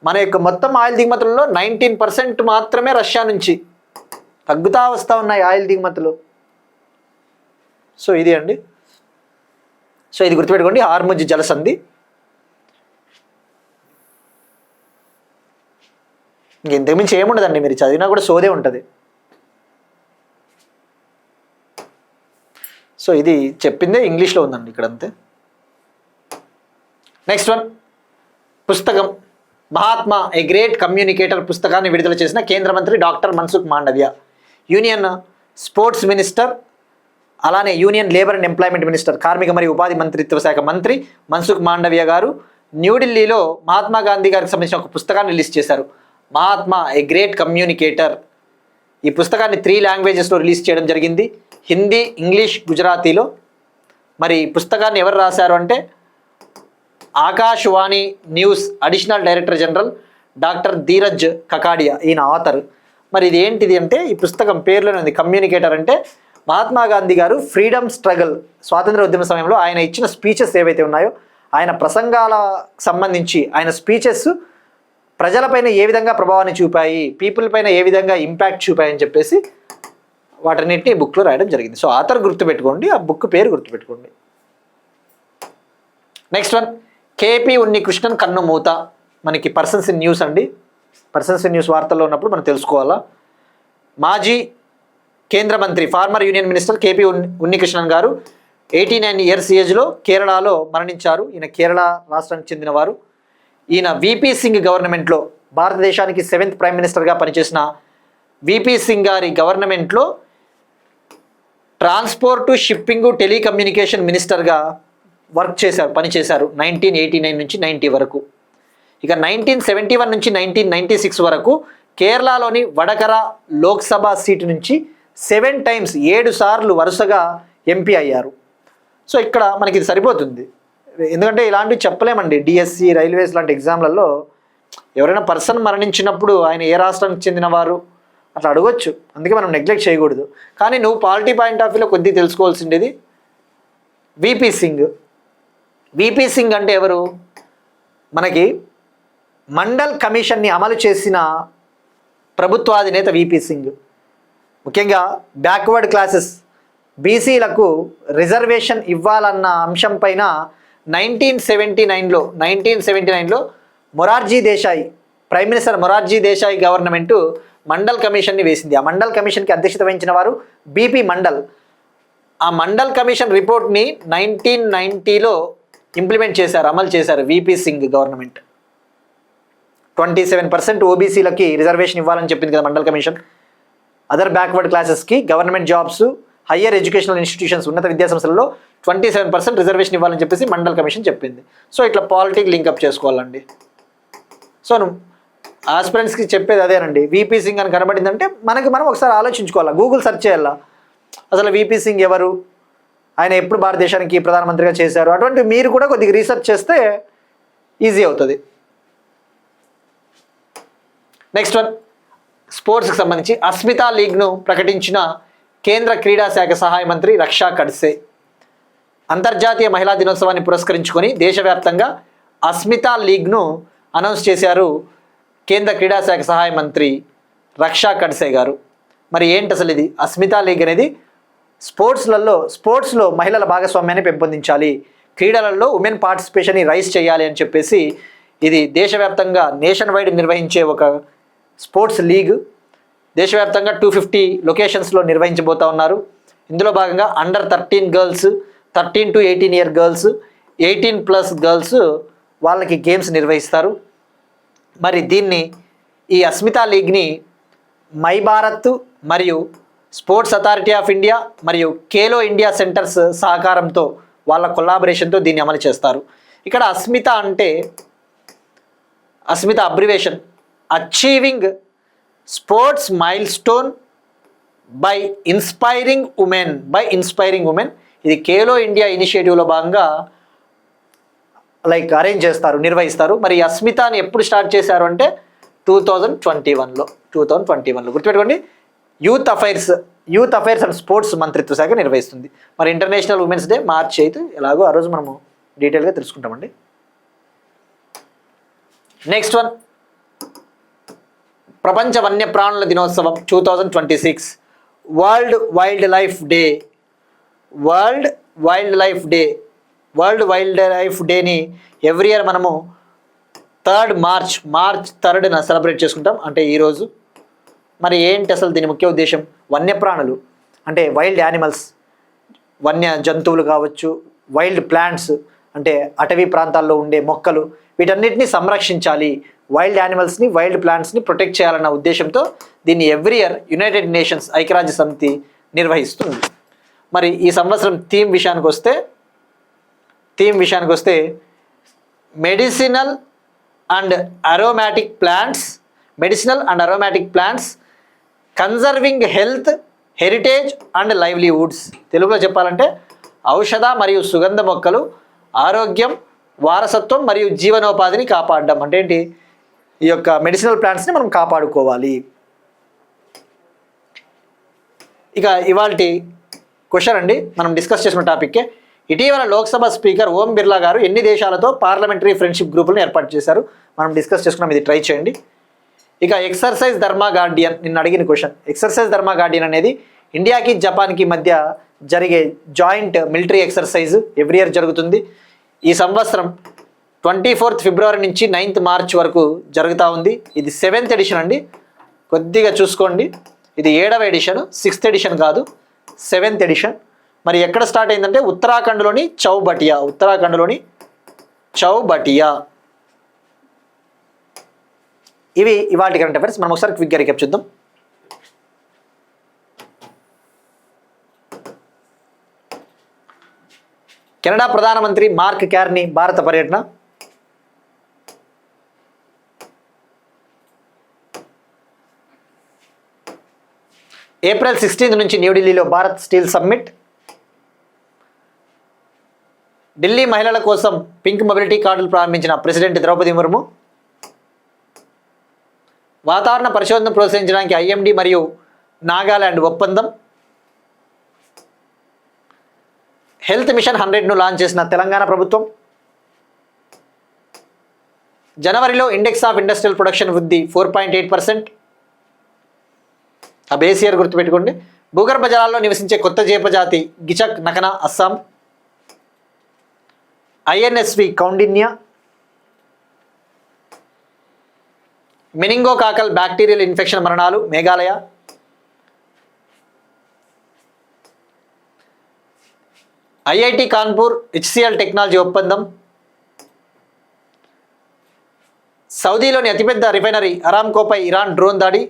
మన యొక్క మొత్తం ఆయిల్ దిగుమతులలో 19% మాత్రమే రష్యా నుంచి, తగ్గుతా వస్తూ ఉన్నాయి ఆయిల్ దిగుమతులు. సో ఇది అండి, సో ఇది గుర్తుపెట్టుకోండి, హార్ముజ్ జలసంధి. ఇంతకుమించి ఏముండదండి, మీరు చదివినా కూడా సోదే ఉంటుంది. సో ఇది చెప్పిందే ఇంగ్లీష్లో ఉందండి ఇక్కడ అంతే. నెక్స్ట్ వన్, పుస్తకం మహాత్మా ఏ గ్రేట్ కమ్యూనికేటర్ పుస్తకాన్ని విడుదల చేసిన కేంద్ర మంత్రి doctor Mansukh Mandaviya, union sports minister, అలానే union labour and employment minister, కార్మిక మరియు ఉపాధి మంత్రిత్వ శాఖ మంత్రి మన్సుఖ్ మాండవ్య గారు న్యూఢిల్లీలో మహాత్మా గాంధీ గారికి సంబంధించిన ఒక పుస్తకాన్ని రిలీజ్ చేశారు, మహాత్మా ఏ గ్రేట్ కమ్యూనికేటర్. ఈ పుస్తకాన్ని 3 లాంగ్వేజెస్లో రిలీజ్ చేయడం జరిగింది, హిందీ, ఇంగ్లీష్, గుజరాతీలో. మరి ఈ పుస్తకాన్ని ఎవరు రాశారు అంటే Akashvani news additional director general doctor Dheeraj Kakadia, ఈయన ఆథర్. మరి ఇది ఏంటిది అంటే ఈ పుస్తకం పేరులోనే ఉంది కమ్యూనికేటర్. అంటే మహాత్మా గాంధీ గారు ఫ్రీడమ్ స్ట్రగల్, స్వాతంత్ర ఉద్యమ సమయంలో ఆయన ఇచ్చిన స్పీచెస్ ఏవైతే ఉన్నాయో, ఆయన ప్రసంగాలకు సంబంధించి ఆయన స్పీచెస్ ప్రజలపైన ఏ విధంగా ప్రభావాన్ని చూపాయి, పీపుల్ పైన ఏ విధంగా ఇంపాక్ట్ చూపాయని చెప్పేసి వాటన్నిటిని బుక్లో రాయడం జరిగింది. సో ఆథర్ గుర్తుపెట్టుకోండి, ఆ బుక్ పేరు గుర్తుపెట్టుకోండి. నెక్స్ట్ వన్, కేపీ ఉన్నికృష్ణన్ కన్నుమూత. మనకి పర్సన్స్ ఇన్ న్యూస్ అండి, పర్సన్స్ ఇన్ న్యూస్ వార్తల్లో ఉన్నప్పుడు మనం తెలుసుకోవాలా. మాజీ కేంద్ర మంత్రి, former union minister KP Unnikrishnan garu 89 years ఏజ్లో కేరళలో మరణించారు. ఈయన కేరళ రాష్ట్రానికి చెందినవారు. ఈయన విపి సింగ్ గవర్నమెంట్లో, భారతదేశానికి 7th ప్రైమ్ మినిస్టర్గా పనిచేసిన విపి సింగ్ గారి గవర్నమెంట్లో ట్రాన్స్పోర్టు, షిప్పింగు, టెలికమ్యూనికేషన్ మినిస్టర్గా పనిచేశారు 1989 నుంచి 90 వరకు. ఇక 1971 నుంచి 1996 వరకు కేరళలోని వడకర లోక్సభ సీటు నుంచి 7 times 7 సార్లు వరుసగా ఎంపీ అయ్యారు. సో ఇక్కడ మనకి ఇది సరిపోతుంది, ఎందుకంటే ఇలాంటివి చెప్పలేమండి. డిఎస్సి, రైల్వేస్ లాంటి ఎగ్జామ్లలో ఎవరైనా పర్సన్ మరణించినప్పుడు ఆయన ఏ రాష్ట్రానికి చెందినవారు అట్లా అడగొచ్చు, అందుకే మనం నెగ్లెక్ట్ చేయకూడదు. కానీ నువ్వు పాలిటీ పాయింట్ ఆఫ్ వ్యూలో కొద్దిగా తెలుసుకోవాల్సిండేది విపి సింగ్. విపి సింగ్ అంటే ఎవరు? మనకి మండల్ కమిషన్ని అమలు చేసిన ప్రభుత్వాధినేత విపి సింగ్. ముఖ్యంగా బ్యాక్వర్డ్ క్లాసెస్ బీసీలకు రిజర్వేషన్ ఇవ్వాలన్న అంశం పైన 1979లో Morarji Desai, prime minister Morarji Desai government Mandal కమిషన్ని వేసింది. ఆ మండల్ కమిషన్కి అధ్యక్షత వహించిన వారు బీపీ మండల్. ఆ మండల్ కమిషన్ రిపోర్ట్ని 1990లో ఇంప్లిమెంట్ చేశారు, అమలు చేశారు వీపీ సింగ్ గవర్నమెంట్. 27% ఓబీసీలకి రిజర్వేషన్ ఇవ్వాలని చెప్పింది కదా మండల్ కమిషన్. అదర్ బ్యాక్వర్డ్ క్లాసెస్కి government jobs, higher educational institutions, ఉన్నత విద్యాసంస్థలలో 27% రిజర్వేషన్ ఇవ్వాలని చెప్పేసి మండల్ కమిషన్ చెప్పింది. సో ఇట్లా పాలిటిక్ లింకప్ చేసుకోవాలండి. సో ఆస్పిరెంట్స్కి చెప్పేది అదేనండి. వీపీ సింగ్ అని కనబడిందంటే మనం ఒకసారి ఆలోచించుకోవాలా, గూగుల్ సెర్చ్ చేయాలా, అసలు వీపీ సింగ్ ఎవరు, ఆయన ఎప్పుడు భారతదేశానికి ప్రధానమంత్రిగా చేశారు, అటువంటి మీరు కూడా కొద్దిగా రీసెర్చ్ చేస్తే ఈజీ అవుతుంది. నెక్స్ట్ వన్, స్పోర్ట్స్కి సంబంధించి అస్మితా లీగ్ను ప్రకటించిన కేంద్ర క్రీడా శాఖ సహాయ మంత్రి రక్షా ఖడ్సే. అంతర్జాతీయ మహిళా దినోత్సవాన్ని పురస్కరించుకొని దేశవ్యాప్తంగా అస్మితా లీగ్ను అనౌన్స్ చేశారు కేంద్ర క్రీడా శాఖ సహాయ మంత్రి రక్షా ఖడ్సే గారు. మరి ఏంటి అసలు ఇది అస్మితా లీగ్ అనేది? స్పోర్ట్స్లో మహిళల భాగస్వామ్యాన్ని పెంపొందించాలి, క్రీడలలో ఉమెన్ పార్టిసిపేషన్ని రైజ్ చేయాలి అని చెప్పేసి ఇది దేశవ్యాప్తంగా నేషన్ వైడ్ నిర్వహించే ఒక స్పోర్ట్స్ లీగ్. దేశవ్యాప్తంగా 250 లొకేషన్స్లో నిర్వహించబోతా ఉన్నారు. ఇందులో భాగంగా under 13 girls, 13 to 18 year girls, 18+ girls వాళ్ళకి గేమ్స్ నిర్వహిస్తారు. మరి ఈ అస్మితా లీగ్ని మై భారత్ మరియు స్పోర్ట్స్ అథారిటీ ఆఫ్ ఇండియా మరియు ఖేలో ఇండియా సెంటర్స్ సహకారంతో వాళ్ళ కొలాబరేషన్తో దీన్ని అమలు చేస్తారు. ఇక్కడ అస్మిత అంటే Asmita abbreviation achieving sports mile stone by inspiring women. ఇది ఖేలో ఇండియా ఇనిషియేటివ్లో భాగంగా అరేంజ్ చేస్తారు, నిర్వహిస్తారు. మరి అస్మితాని ఎప్పుడు స్టార్ట్ చేశారు అంటే 2021లో గుర్తుపెట్టుకోండి. యూత్ అఫైర్స్ అండ్ స్పోర్ట్స్ మంత్రిత్వ శాఖ నిర్వహిస్తుంది. మరి ఇంటర్నేషనల్ ఉమెన్స్ డే మార్చి 8 ఎలాగో ఆ రోజు మనము డీటెయిల్గా తెలుసుకుంటామండి. నెక్స్ట్ వన్, ప్రపంచ వన్యప్రాణుల దినోత్సవం 2026. వరల్డ్ వైల్డ్ వైల్డ్ లైఫ్ డేని ఎవ్రీ ఇయర్ మనము మార్చ్ 3న సెలబ్రేట్ చేసుకుంటాం, అంటే ఈరోజు. మరి ఏంటి అసలు దీని ముఖ్య ఉద్దేశం? వన్యప్రాణులు అంటే వైల్డ్ యానిమల్స్, వన్య జంతువులు కావచ్చు, వైల్డ్ ప్లాంట్స్ అంటే అటవీ ప్రాంతాల్లో ఉండే మొక్కలు, వీటన్నిటిని సంరక్షించాలి, వైల్డ్ యానిమల్స్ని, వైల్డ్ ప్లాంట్స్ని ప్రొటెక్ట్ చేయాలన్న ఉద్దేశంతో దీన్ని ఎవ్రీ ఇయర్ యునైటెడ్ నేషన్స్ ఐక్యరాజ్య సమితి నిర్వహిస్తుంది. మరి ఈ సంవత్సరం థీమ్ విషయానికి వస్తే medicinal and aromatic plants conserving health, heritage and లైవ్లీవుడ్స్. తెలుగులో చెప్పాలంటే ఔషధ మరియు సుగంధ మొక్కలు, ఆరోగ్యం, వారసత్వం మరియు జీవనోపాధిని కాపాడడం. అంటే ఏంటి? ఈ యొక్క మెడిసినల్ ప్లాంట్స్ని మనం కాపాడుకోవాలి. ఇక ఇవాల్టి క్వశ్చన్ అండి, మనం డిస్కస్ చేసిన టాపిక్కే. ఇటీవల లోక్సభ స్పీకర్ ఓం బిర్లా గారు ఎన్ని దేశాలతో పార్లమెంటరీ ఫ్రెండ్షిప్ గ్రూపులను ఏర్పాటు చేశారు? మనం డిస్కస్ చేసుకున్నాం, ఇది ట్రై చేయండి. ఇక ఎక్సర్సైజ్ ధర్మా గార్డియన్, నిన్న అడిగిన క్వశ్చన్. ఎక్సర్సైజ్ ధర్మా గార్డియన్ అనేది ఇండియాకి జపాన్కి మధ్య జరిగే joint military exercise every year జరుగుతుంది. ఈ సంవత్సరం 24 ఫిబ్రవరి నుంచి 9 మార్చ్ వరకు జరుగుతూ ఉంది. ఇది 7th ఎడిషన్ అండి, కొద్దిగా చూసుకోండి. ఇది 7వ ఎడిషన్, 6th ఎడిషన్ కాదు, 7th ఎడిషన్. మరి ఎక్కడ స్టార్ట్ అయిందంటే ఉత్తరాఖండ్లోని చౌబటియా. ఇవి ఇవాల్టి కరెంట్ అఫైర్స్. మనం ఒకసారి క్విక్గా రికాప్ చూద్దాం. కెనడా ప్రధానమంత్రి మార్క్ కార్నీ భారత పర్యటన. ఏప్రిల్ 16 నుంచి న్యూఢిల్లీలో భారత్ స్టీల్ సమ్మిట్. ఢిల్లీ మహిళల కోసం పింక్ మొబిలిటీ కార్డులు ప్రారంభించిన ప్రెసిడెంట్ ద్రౌపది ముర్ము. వాతావరణ పరిశోధన ప్రోత్సహించడానికి ఐఎండి మరియు నాగాలాండ్ ఒప్పందం. హెల్త్ మిషన్ 100ను లాంచ్ చేసిన తెలంగాణ ప్రభుత్వం. జనవరిలో ఇండెక్స్ ఆఫ్ ఇండస్ట్రియల్ ప్రొడక్షన్ వృద్ధి 4.8%. ఆ బేస్ ఇయర్ గుర్తుపెట్టుకోండి. భూగర్భ జలాల్లో నివసించే కొత్త చేపజాతి Gichak Nakana, Assam. INSV Kaundinya. Meningococcal bacterial infection మరణాలు, Meghalaya. IIT Kanpur HCL technology ఒప్పందం. సౌదీలోని అతిపెద్ద రిఫైనరీ అరామ్కోపై ఇరాన్ డ్రోన్ దాడి.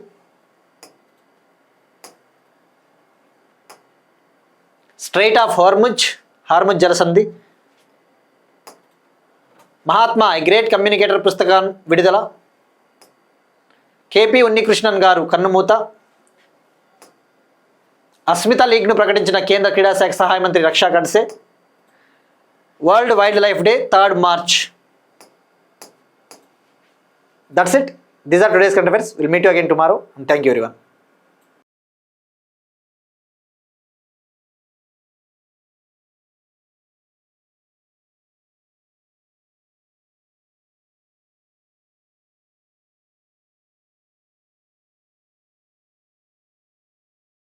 స్ట్రైట్ ఆఫ్ హార్ముజ్ జలసంధి. మహాత్మా ఎ గ్రేట్ కమ్యూనికేటర్ పుస్తకం విడుదల. కేపీ ఉన్నికృష్ణన్ గారు కన్నుమూత. అస్మిత లీగ్ను ప్రకటించిన కేంద్ర క్రీడాశాఖ సహాయ మంత్రి Raksha Khadse. World wildlife day 3rd March. That's it. These are today's current affairs. We'll meet you again tomorrow. And thank you everyone.